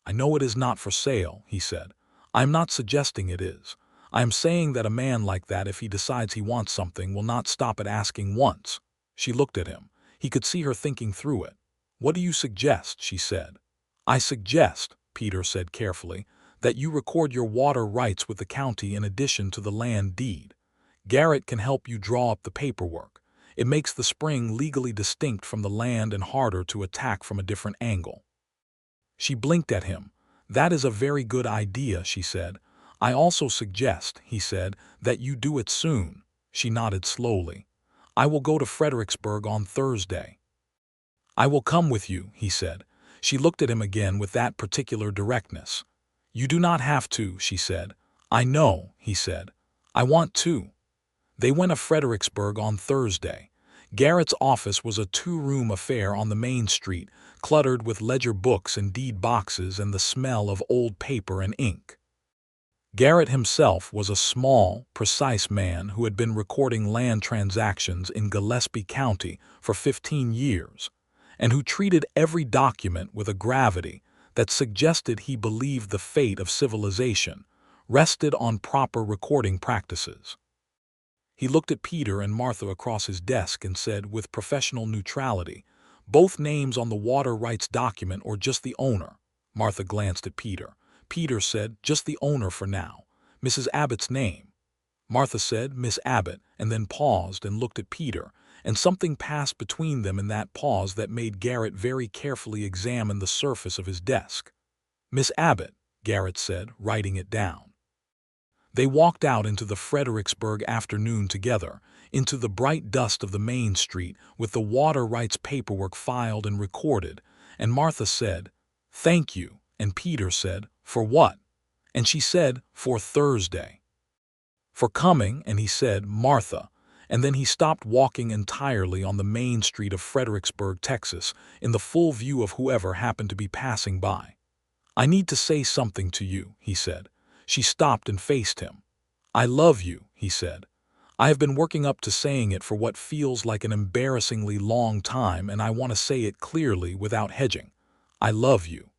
"I know it is not for sale," he said. "I am not suggesting it is. I am saying that a man like that, if he decides he wants something, will not stop at asking once." She looked at him. He could see her thinking through it. "What do you suggest?" she said. "I suggest," Peter said carefully, "that you record your water rights with the county in addition to the land deed. Garrett can help you draw up the paperwork. It makes the spring legally distinct from the land and harder to attack from a different angle." She blinked at him. "That is a very good idea," she said. "I also suggest," he said, "that you do it soon." She nodded slowly. "I will go to Fredericksburg on Thursday." "I will come with you," he said. She looked at him again with that particular directness. "You do not have to," she said. "I know," he said. "I want to." They went to Fredericksburg on Thursday. Garrett's office was a 2-room affair on the main street, cluttered with ledger books and deed boxes and the smell of old paper and ink. Garrett himself was a small, precise man who had been recording land transactions in Gillespie County for 15 years, and who treated every document with a gravity that suggested he believed the fate of civilization rested on proper recording practices. He looked at Peter and Martha across his desk and said with professional neutrality, "Both names on the water rights document or just the owner?" Martha glanced at Peter. Peter said, "Just the owner for now. Mrs. Abbott's name." Martha said, "Miss Abbott," and then paused and looked at Peter, and something passed between them in that pause that made Garrett very carefully examine the surface of his desk. "Miss Abbott," Garrett said, writing it down. They walked out into the Fredericksburg afternoon together, into the bright dust of the main street with the water rights paperwork filed and recorded, and Martha said, "Thank you," and Peter said, "For what?" And she said, "For Thursday." "For coming," and he said, "Martha," and then he stopped walking entirely on the main street of Fredericksburg, Texas, in the full view of whoever happened to be passing by. "I need to say something to you," he said. She stopped and faced him. "I love you," he said. "I have been working up to saying it for what feels like an embarrassingly long time, and I want to say it clearly without hedging. I love you.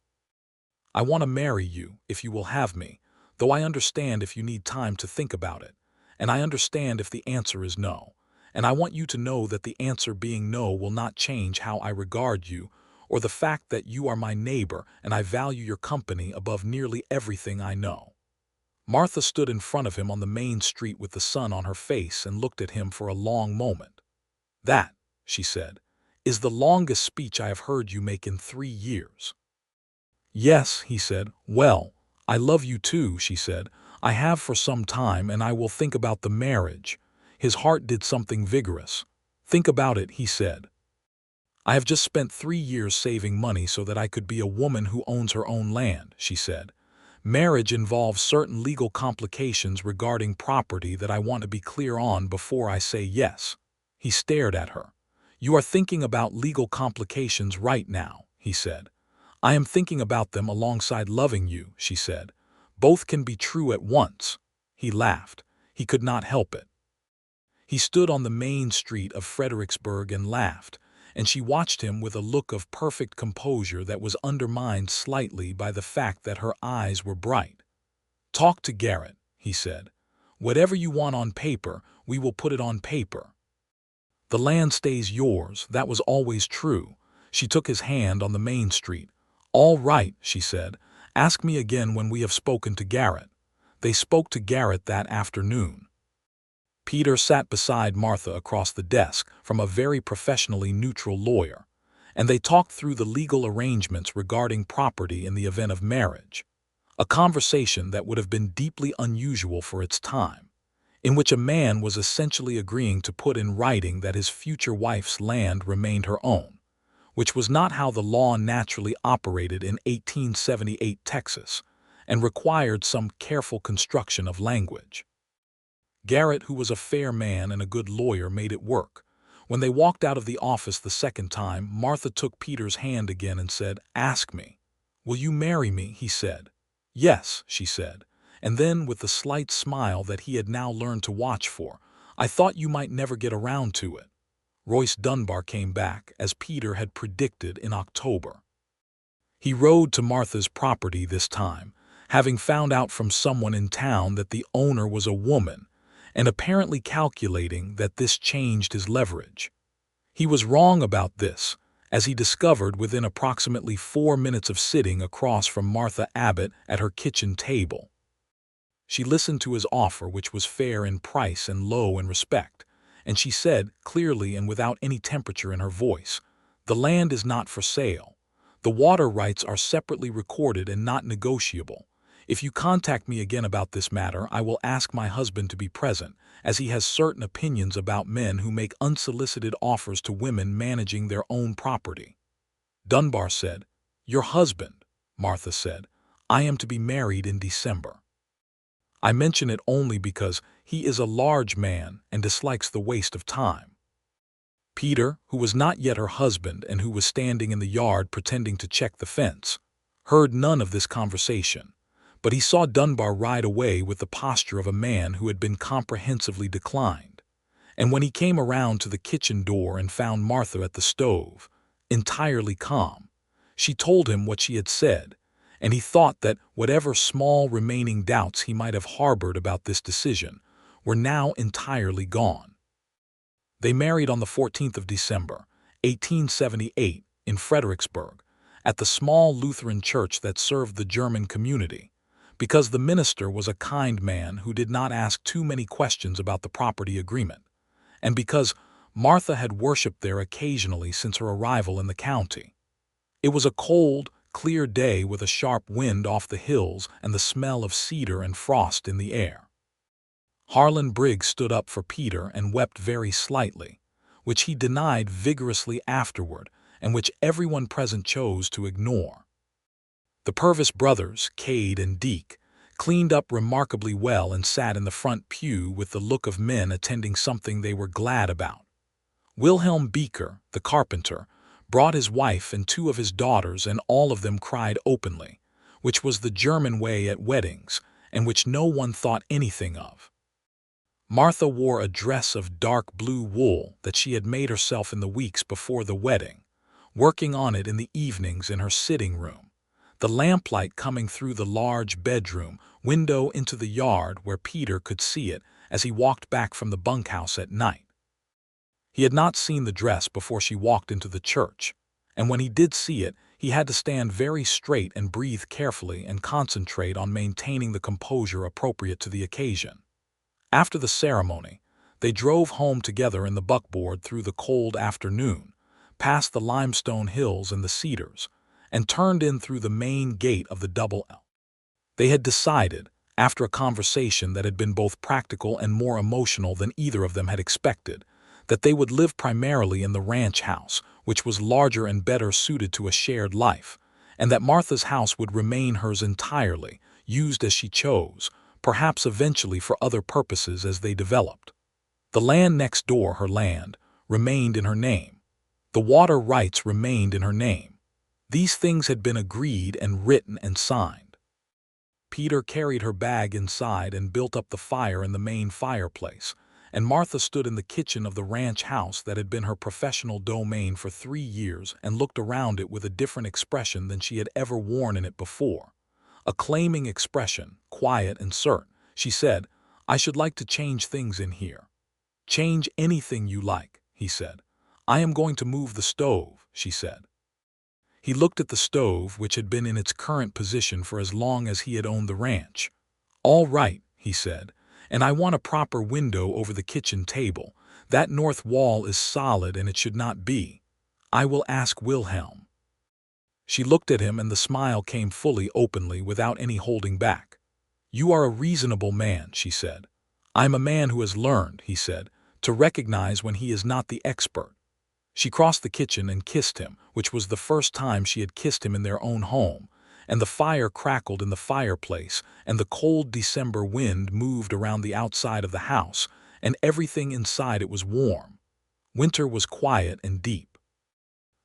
I want to marry you, if you will have me, though I understand if you need time to think about it. And I understand if the answer is no. And I want you to know that the answer being no will not change how I regard you, or the fact that you are my neighbor and I value your company above nearly everything I know." Martha stood in front of him on the main street with the sun on her face and looked at him for a long moment. "That," she said, "is the longest speech I have heard you make in 3 years." "Yes," he said. "Well, I love you too," she said. "I have for some time, and I will think about the marriage." His heart did something vigorous. "Think about it," he said. "I have just spent 3 years saving money so that I could be a woman who owns her own land," she said. "Marriage involves certain legal complications regarding property that I want to be clear on before I say yes." He stared at her. "You are thinking about legal complications right now," he said. "I am thinking about them alongside loving you," she said. "Both can be true at once." He laughed. He could not help it. He stood on the main street of Fredericksburg and laughed, and she watched him with a look of perfect composure that was undermined slightly by the fact that her eyes were bright. "Talk to Garrett," he said. "Whatever you want on paper, we will put it on paper. The land stays yours, that was always true." She took his hand on the main street. "All right," she said. "Ask me again when we have spoken to Garrett." They spoke to Garrett that afternoon. Peter sat beside Martha across the desk from a very professionally neutral lawyer, and they talked through the legal arrangements regarding property in the event of marriage. A conversation that would have been deeply unusual for its time, in which a man was essentially agreeing to put in writing that his future wife's land remained her own, which was not how the law naturally operated in 1878 Texas, and required some careful construction of language. Garrett, who was a fair man and a good lawyer, made it work. When they walked out of the office the second time, Martha took Peter's hand again and said, "Ask me." "Will you marry me?" he said. "Yes," she said. And then, with the slight smile that he had now learned to watch for, "I thought you might never get around to it." Royce Dunbar came back, as Peter had predicted, in October. He rode to Martha's property this time, having found out from someone in town that the owner was a woman, and apparently calculating that this changed his leverage. He was wrong about this, as he discovered within approximately 4 minutes of sitting across from Martha Abbott at her kitchen table. She listened to his offer, which was fair in price and low in respect, and she said, clearly and without any temperature in her voice, "The land is not for sale. The water rights are separately recorded and not negotiable. If you contact me again about this matter, I will ask my husband to be present, as he has certain opinions about men who make unsolicited offers to women managing their own property." Dunbar said, "Your husband," Martha said. "I am to be married in December. I mention it only because he is a large man and dislikes the waste of time." Peter, who was not yet her husband and who was standing in the yard pretending to check the fence, heard none of this conversation, but he saw Dunbar ride away with the posture of a man who had been comprehensively declined. And when he came around to the kitchen door and found Martha at the stove, entirely calm, she told him what she had said, and he thought that whatever small remaining doubts he might have harbored about this decision were now entirely gone. They married on the 14th of December, 1878, in Fredericksburg, at the small Lutheran church that served the German community, because the minister was a kind man who did not ask too many questions about the property agreement, and because Martha had worshipped there occasionally since her arrival in the county. It was a cold, clear day with a sharp wind off the hills and the smell of cedar and frost in the air. Harlan Briggs stood up for Peter and wept very slightly, which he denied vigorously afterward and which everyone present chose to ignore. The Purvis brothers, Cade and Deke, cleaned up remarkably well and sat in the front pew with the look of men attending something they were glad about. Wilhelm Beeker, the carpenter, brought his wife and 2 of his daughters, and all of them cried openly, which was the German way at weddings, and which no one thought anything of. Martha wore a dress of dark blue wool that she had made herself in the weeks before the wedding, working on it in the evenings in her sitting room, the lamplight coming through the large bedroom window into the yard where Peter could see it as he walked back from the bunkhouse at night. He had not seen the dress before she walked into the church, and when he did see it, he had to stand very straight and breathe carefully and concentrate on maintaining the composure appropriate to the occasion. After the ceremony, they drove home together in the buckboard through the cold afternoon, past the limestone hills and the cedars, and turned in through the main gate of the Double L. They had decided, after a conversation that had been both practical and more emotional than either of them had expected, that they would live primarily in the ranch house, which was larger and better suited to a shared life, and that Martha's house would remain hers entirely, used as she chose, perhaps eventually for other purposes as they developed. The land next door, her land, remained in her name. The water rights remained in her name. These things had been agreed and written and signed. Peter carried her bag inside and built up the fire in the main fireplace, and Martha stood in the kitchen of the ranch house that had been her professional domain for 3 years and looked around it with a different expression than she had ever worn in it before. A claiming expression, quiet and certain. She said, "I should like to change things in here." "Change anything you like," he said. "I am going to move the stove," she said. He looked at the stove, which had been in its current position for as long as he had owned the ranch. "All right," he said. "And I want a proper window over the kitchen table. That north wall is solid and it should not be. I will ask Wilhelm." She looked at him and the smile came fully, openly, without any holding back. "You are a reasonable man," she said. "I am a man who has learned," he said, "to recognize when he is not the expert." She crossed the kitchen and kissed him, which was the first time she had kissed him in their own home, and the fire crackled in the fireplace, and the cold December wind moved around the outside of the house, and everything inside it was warm. Winter was quiet and deep.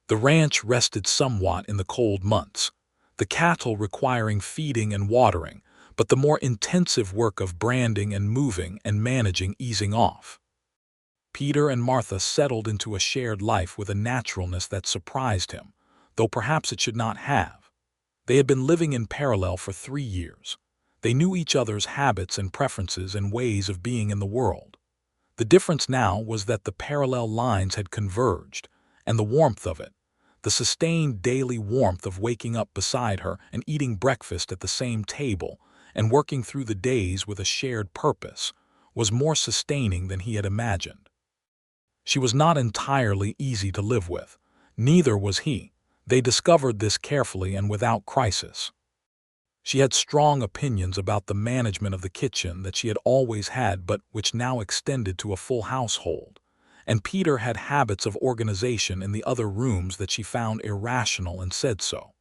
The ranch rested somewhat in the cold months, the cattle requiring feeding and watering, but the more intensive work of branding and moving and managing easing off. Peter and Martha settled into a shared life with a naturalness that surprised him, though perhaps it should not have. They had been living in parallel for 3 years. They knew each other's habits and preferences and ways of being in the world. The difference now was that the parallel lines had converged, and the warmth of it, the sustained daily warmth of waking up beside her and eating breakfast at the same table and working through the days with a shared purpose, was more sustaining than he had imagined. She was not entirely easy to live with. Neither was he. They discovered this carefully and without crisis. She had strong opinions about the management of the kitchen that she had always had but which now extended to a full household, and Peter had habits of organization in the other rooms that she found irrational and said so.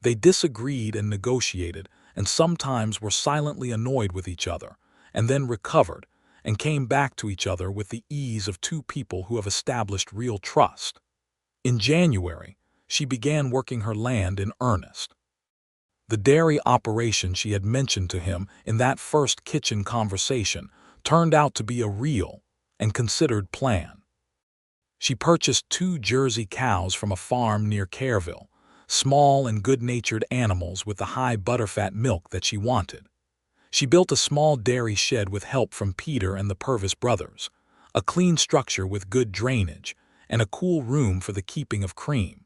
They disagreed and negotiated, and sometimes were silently annoyed with each other, and then recovered, and came back to each other with the ease of 2 people who have established real trust. In January, she began working her land in earnest. The dairy operation she had mentioned to him in that first kitchen conversation turned out to be a real and considered plan. She purchased 2 Jersey cows from a farm near Careville, small and good-natured animals with the high butterfat milk that she wanted. She built a small dairy shed with help from Peter and the Purvis brothers, a clean structure with good drainage, and a cool room for the keeping of cream.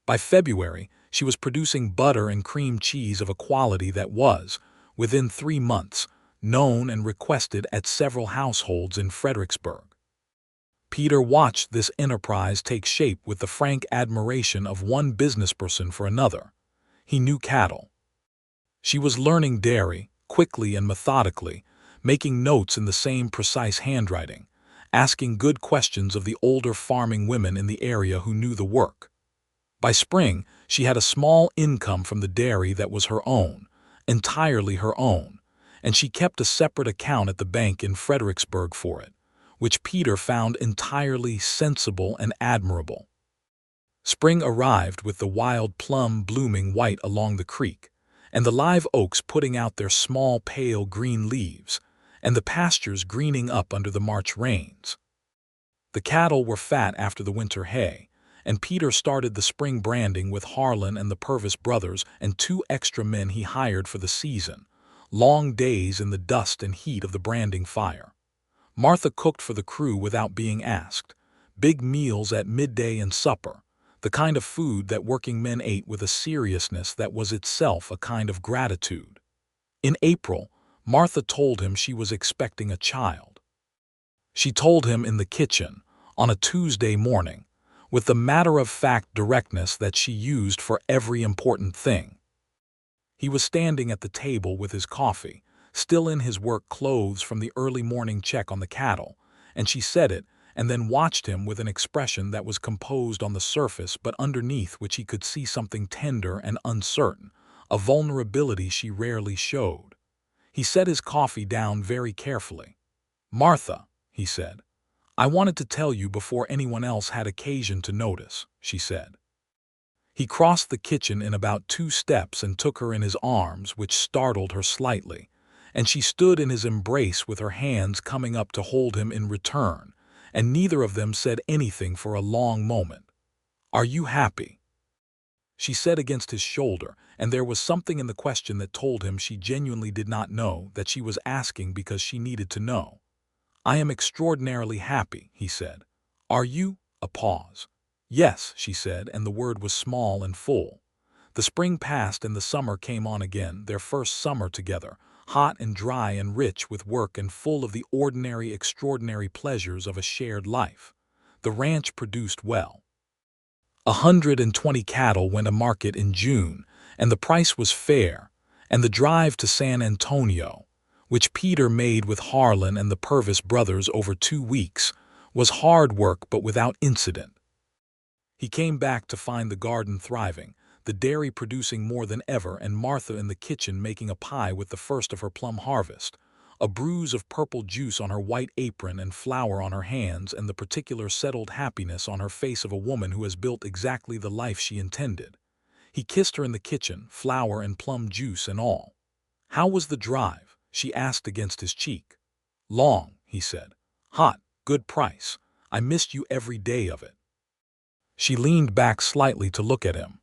By February, she was producing butter and cream cheese of a quality that was, within 3 months, known and requested at several households in Fredericksburg. Peter watched this enterprise take shape with the frank admiration of one businessperson for another. He knew cattle. She was learning dairy, quickly and methodically, making notes in the same precise handwriting, asking good questions of the older farming women in the area who knew the work. By spring, she had a small income from the dairy that was her own, entirely her own, and she kept a separate account at the bank in Fredericksburg for it, which Peter found entirely sensible and admirable. Spring arrived with the wild plum blooming white along the creek, and the live oaks putting out their small pale green leaves, and the pastures greening up under the March rains. The cattle were fat after the winter hay, and Peter started the spring branding with Harlan and the Purvis brothers and 2 extra men he hired for the season. Long days in the dust and heat of the branding fire. Martha cooked for the crew without being asked. Big meals at midday and supper, the kind of food that working men ate with a seriousness that was itself a kind of gratitude. In April, Martha told him she was expecting a child. She told him in the kitchen, on a Tuesday morning, with the matter-of-fact directness that she used for every important thing. He was standing at the table with his coffee, still in his work clothes from the early morning check on the cattle, and she said it, and then watched him with an expression that was composed on the surface but underneath which he could see something tender and uncertain, a vulnerability she rarely showed. He set his coffee down very carefully. "Martha," he said, "I wanted to tell you before anyone else had occasion to notice," she said. He crossed the kitchen in about 2 steps and took her in his arms, which startled her slightly, and she stood in his embrace with her hands coming up to hold him in return, and neither of them said anything for a long moment. "Are you happy?" she said against his shoulder, and there was something in the question that told him she genuinely did not know, that she was asking because she needed to know. "I am extraordinarily happy," he said. "Are you?" A pause. "Yes," she said, and the word was small and full. The spring passed and the summer came on again, their first summer together, hot and dry and rich with work and full of the ordinary, extraordinary pleasures of a shared life. The ranch produced well. 120 cattle went to market in June, and the price was fair, and the drive to San Antonio, which Peter made with Harlan and the Purvis brothers over 2 weeks, was hard work but without incident. He came back to find the garden thriving, the dairy producing more than ever, and Martha in the kitchen making a pie with the first of her plum harvest, a bruise of purple juice on her white apron and flour on her hands, and the particular settled happiness on her face of a woman who has built exactly the life she intended. He kissed her in the kitchen, flour and plum juice and all. "How was the drive?" she asked against his cheek. "Long," he said. "Hot, good price. I missed you every day of it." She leaned back slightly to look at him.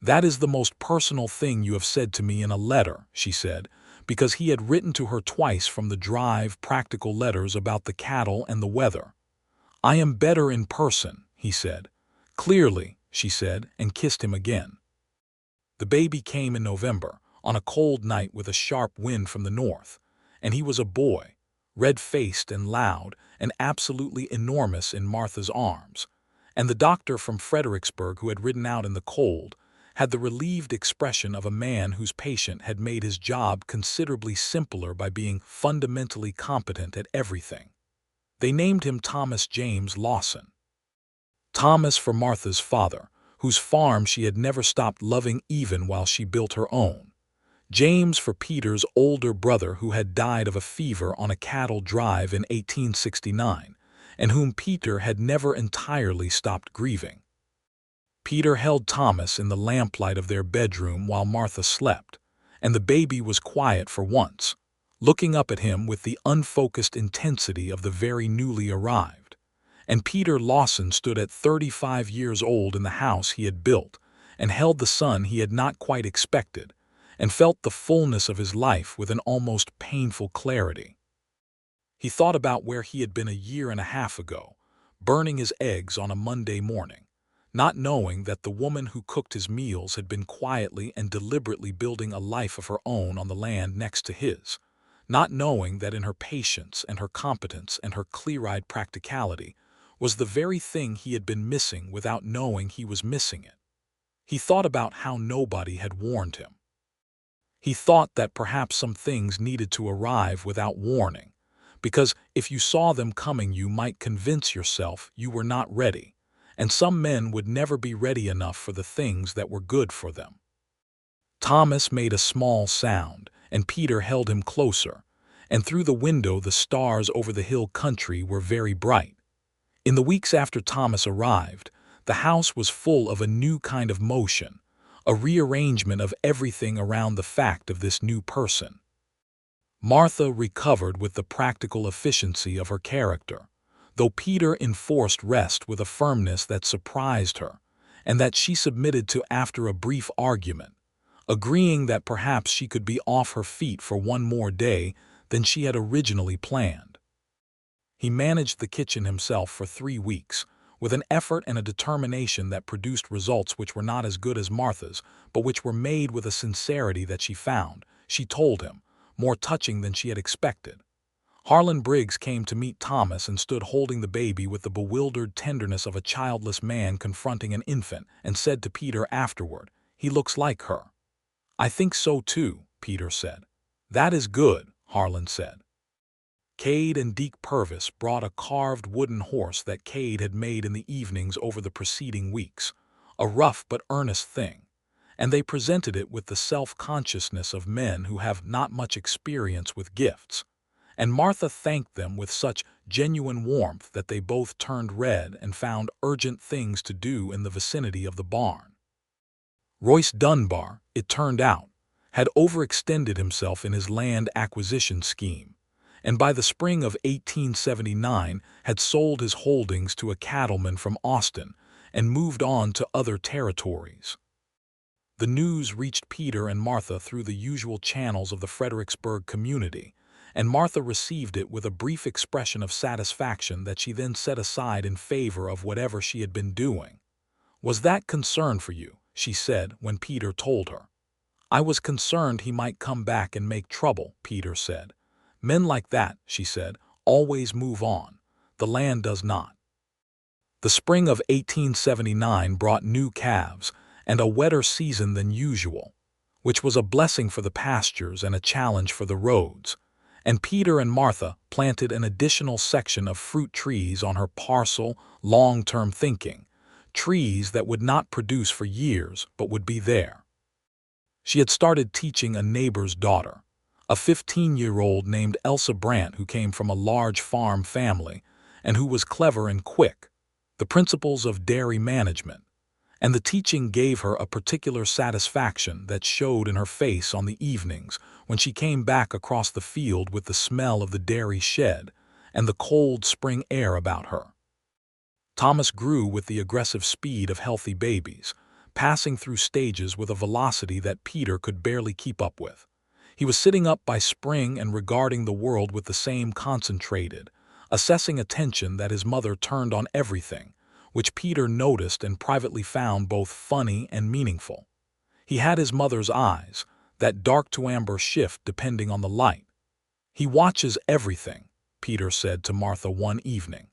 "That is the most personal thing you have said to me in a letter," she said, because he had written to her twice from the drive, practical letters about the cattle and the weather. "I am better in person," he said. "Clearly," she said, and kissed him again. The baby came in November, on a cold night with a sharp wind from the north, and he was a boy, red-faced and loud, and absolutely enormous in Martha's arms, and the doctor from Fredericksburg, who had ridden out in the cold, had the relieved expression of a man whose patient had made his job considerably simpler by being fundamentally competent at everything. They named him Thomas James Lawson. Thomas for Martha's father, whose farm she had never stopped loving even while she built her own. James for Peter's older brother, who had died of a fever on a cattle drive in 1869, and whom Peter had never entirely stopped grieving. Peter held Thomas in the lamplight of their bedroom while Martha slept, and the baby was quiet for once, looking up at him with the unfocused intensity of the very newly arrived. And Peter Lawson stood at 35 years old in the house he had built, and held the son he had not quite expected, and felt the fullness of his life with an almost painful clarity. He thought about where he had been a year and a half ago, burning his eggs on a Monday morning, not knowing that the woman who cooked his meals had been quietly and deliberately building a life of her own on the land next to his, not knowing that in her patience and her competence and her clear-eyed practicality was the very thing he had been missing without knowing he was missing it. He thought about how nobody had warned him. He thought that perhaps some things needed to arrive without warning, because if you saw them coming you might convince yourself you were not ready, and some men would never be ready enough for the things that were good for them. Thomas made a small sound, and Peter held him closer, and through the window the stars over the hill country were very bright. In the weeks after Thomas arrived, the house was full of a new kind of motion, a rearrangement of everything around the fact of this new person. Martha recovered with the practical efficiency of her character, though Peter enforced rest with a firmness that surprised her, and that she submitted to after a brief argument, agreeing that perhaps she could be off her feet for one more day than she had originally planned. He managed the kitchen himself for 3 weeks, with an effort and a determination that produced results which were not as good as Martha's, but which were made with a sincerity that she found, she told him, more touching than she had expected. Harlan Briggs came to meet Thomas and stood holding the baby with the bewildered tenderness of a childless man confronting an infant, and said to Peter afterward, "He looks like her." "I think so too," Peter said. "That is good," Harlan said. Cade and Deke Purvis brought a carved wooden horse that Cade had made in the evenings over the preceding weeks, a rough but earnest thing, and they presented it with the self-consciousness of men who have not much experience with gifts, and Martha thanked them with such genuine warmth that they both turned red and found urgent things to do in the vicinity of the barn. Royce Dunbar, it turned out, had overextended himself in his land acquisition scheme, and by the spring of 1879 had sold his holdings to a cattleman from Austin and moved on to other territories. The news reached Peter and Martha through the usual channels of the Fredericksburg community, and Martha received it with a brief expression of satisfaction that she then set aside in favor of whatever she had been doing. "Was that concern for you?" she said when Peter told her. "I was concerned he might come back and make trouble," Peter said. "Men like that," she said, "always move on. The land does not." The spring of 1879 brought new calves and a wetter season than usual, which was a blessing for the pastures and a challenge for the roads, and Peter and Martha planted an additional section of fruit trees on her parcel, long-term thinking, trees that would not produce for years but would be there. She had started teaching a neighbor's daughter, a 15-year-old named Elsa Brandt who came from a large farm family and who was clever and quick, the principles of dairy management, and the teaching gave her a particular satisfaction that showed in her face on the evenings when she came back across the field with the smell of the dairy shed and the cold spring air about her. Thomas grew with the aggressive speed of healthy babies, passing through stages with a velocity that Peter could barely keep up with. He was sitting up by spring and regarding the world with the same concentrated, assessing attention that his mother turned on everything, which Peter noticed and privately found both funny and meaningful. He had his mother's eyes, that dark to amber shift depending on the light. "He watches everything," Peter said to Martha one evening.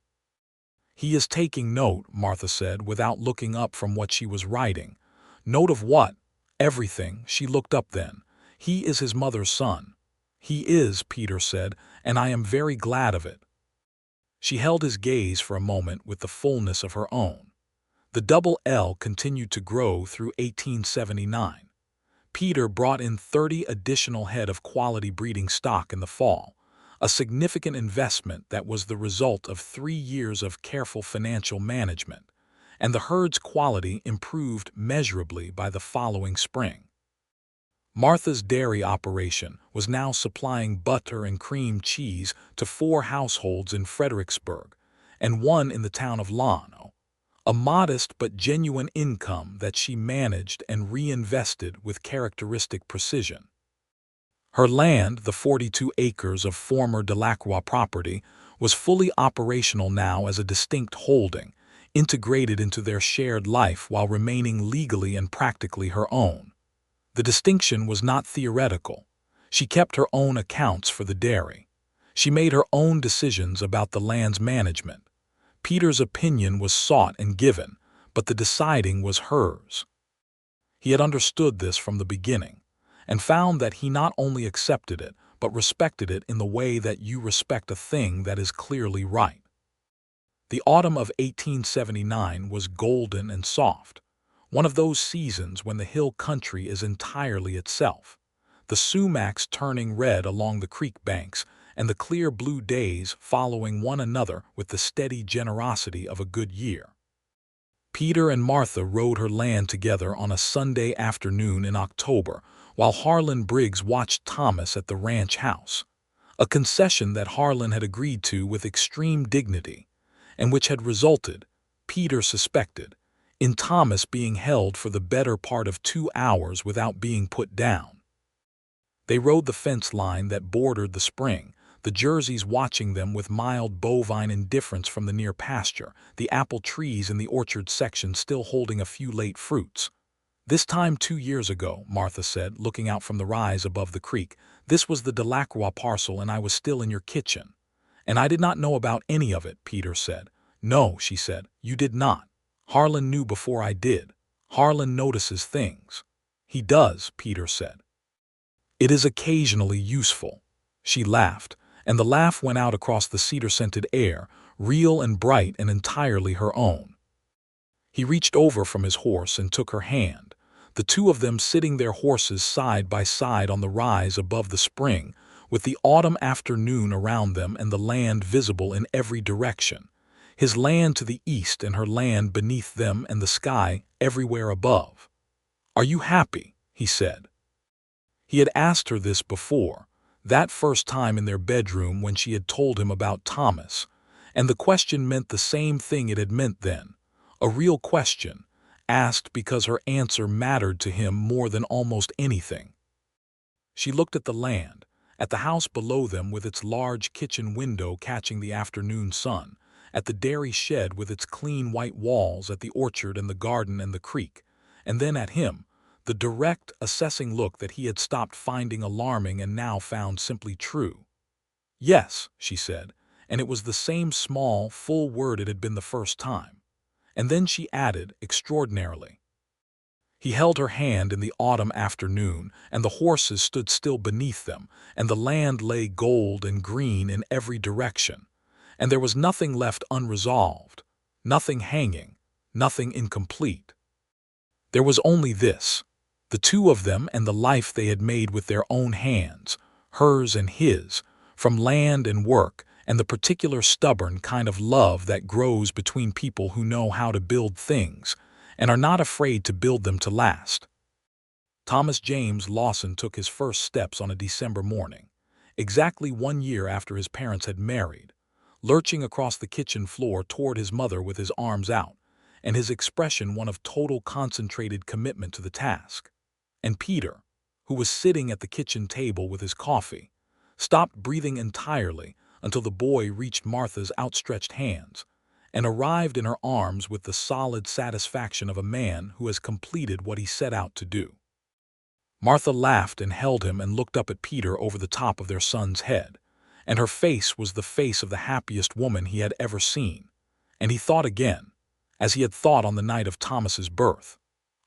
"He is taking note," Martha said, without looking up from what she was writing. "Note of what?" "Everything." She looked up then. "He is his mother's son." "He is," Peter said, "and I am very glad of it." She held his gaze for a moment with the fullness of her own. The double L continued to grow through 1879. Peter brought in 30 additional head of quality breeding stock in the fall, a significant investment that was the result of 3 years of careful financial management, and the herd's quality improved measurably by the following spring. Martha's dairy operation was now supplying butter and cream cheese to 4 households in Fredericksburg and 1 in the town of Lawson, a modest but genuine income that she managed and reinvested with characteristic precision. Her land, the 42 acres of former Delacroix property, was fully operational now as a distinct holding, integrated into their shared life while remaining legally and practically her own. The distinction was not theoretical. She kept her own accounts for the dairy. She made her own decisions about the land's management. Peter's opinion was sought and given, but the deciding was hers. He had understood this from the beginning, and found that he not only accepted it, but respected it in the way that you respect a thing that is clearly right. The autumn of 1879 was golden and soft, one of those seasons when the hill country is entirely itself. the sumacs turning red along the creek banks, and the clear blue days following one another with the steady generosity of a good year. Peter and Martha rode her land together on a Sunday afternoon in October, while Harlan Briggs watched Thomas at the ranch house, a concession that Harlan had agreed to with extreme dignity, and which had resulted, Peter suspected, in Thomas being held for the better part of 2 hours without being put down. They rode the fence line that bordered the spring, the Jerseys watching them with mild bovine indifference from the near pasture, the apple trees in the orchard section still holding a few late fruits. "This time 2 years ago," Martha said, looking out from the rise above the creek, "this was the Delacroix parcel and I was still in your kitchen." "And I did not know about any of it," Peter said. "No," she said, "you did not. Harlan knew before I did. Harlan notices things." "He does," Peter said. "It is occasionally useful." She laughed, and the laugh went out across the cedar-scented air, real and bright and entirely her own. He reached over from his horse and took her hand, the two of them sitting their horses side by side on the rise above the spring, with the autumn afternoon around them and the land visible in every direction, his land to the east and her land beneath them and the sky everywhere above. "Are you happy?" he said. He had asked her this before, that first time in their bedroom when she had told him about Thomas, and the question meant the same thing it had meant then, a real question, asked because her answer mattered to him more than almost anything. She looked at the land, at the house below them with its large kitchen window catching the afternoon sun, at the dairy shed with its clean white walls, at the orchard and the garden and the creek, and then at him, the direct, assessing look that he had stopped finding alarming and now found simply true. "Yes," she said, and it was the same small, full word it had been the first time. And then she added, extraordinarily. He held her hand in the autumn afternoon, and the horses stood still beneath them, and the land lay gold and green in every direction, and there was nothing left unresolved, nothing hanging, nothing incomplete. There was only this, the two of them and the life they had made with their own hands, hers and his, from land and work, and the particular stubborn kind of love that grows between people who know how to build things, and are not afraid to build them to last. Thomas James Lawson took his first steps on a December morning, exactly 1 year after his parents had married, lurching across the kitchen floor toward his mother with his arms out, and his expression one of total concentrated commitment to the task. And Peter, who was sitting at the kitchen table with his coffee, stopped breathing entirely until the boy reached Martha's outstretched hands and arrived in her arms with the solid satisfaction of a man who has completed what he set out to do. Martha laughed and held him and looked up at Peter over the top of their son's head, and her face was the face of the happiest woman he had ever seen, and he thought again, as he had thought on the night of Thomas's birth,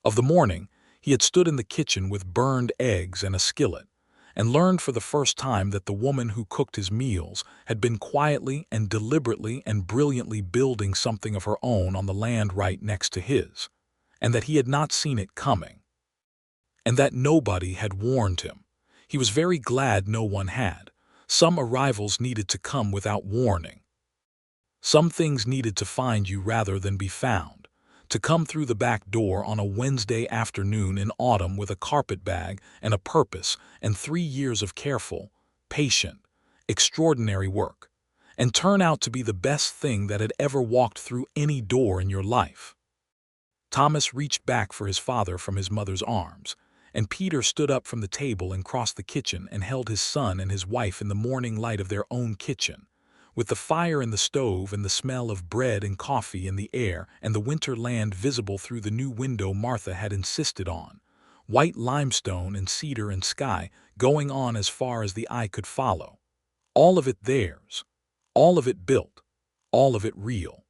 of the morning he had stood in the kitchen with burned eggs and a skillet, and learned for the first time that the woman who cooked his meals had been quietly and deliberately and brilliantly building something of her own on the land right next to his, and that he had not seen it coming, and that nobody had warned him. He was very glad no one had. Some arrivals needed to come without warning. Some things needed to find you rather than be found, to come through the back door on a Wednesday afternoon in autumn with a carpetbag and a purpose and 3 years of careful, patient, extraordinary work, and turn out to be the best thing that had ever walked through any door in your life. Thomas reached back for his father from his mother's arms, and Peter stood up from the table and crossed the kitchen and held his son and his wife in the morning light of their own kitchen, with the fire in the stove and the smell of bread and coffee in the air and the winter land visible through the new window Martha had insisted on, white limestone and cedar and sky going on as far as the eye could follow. All of it theirs, all of it built, all of it real.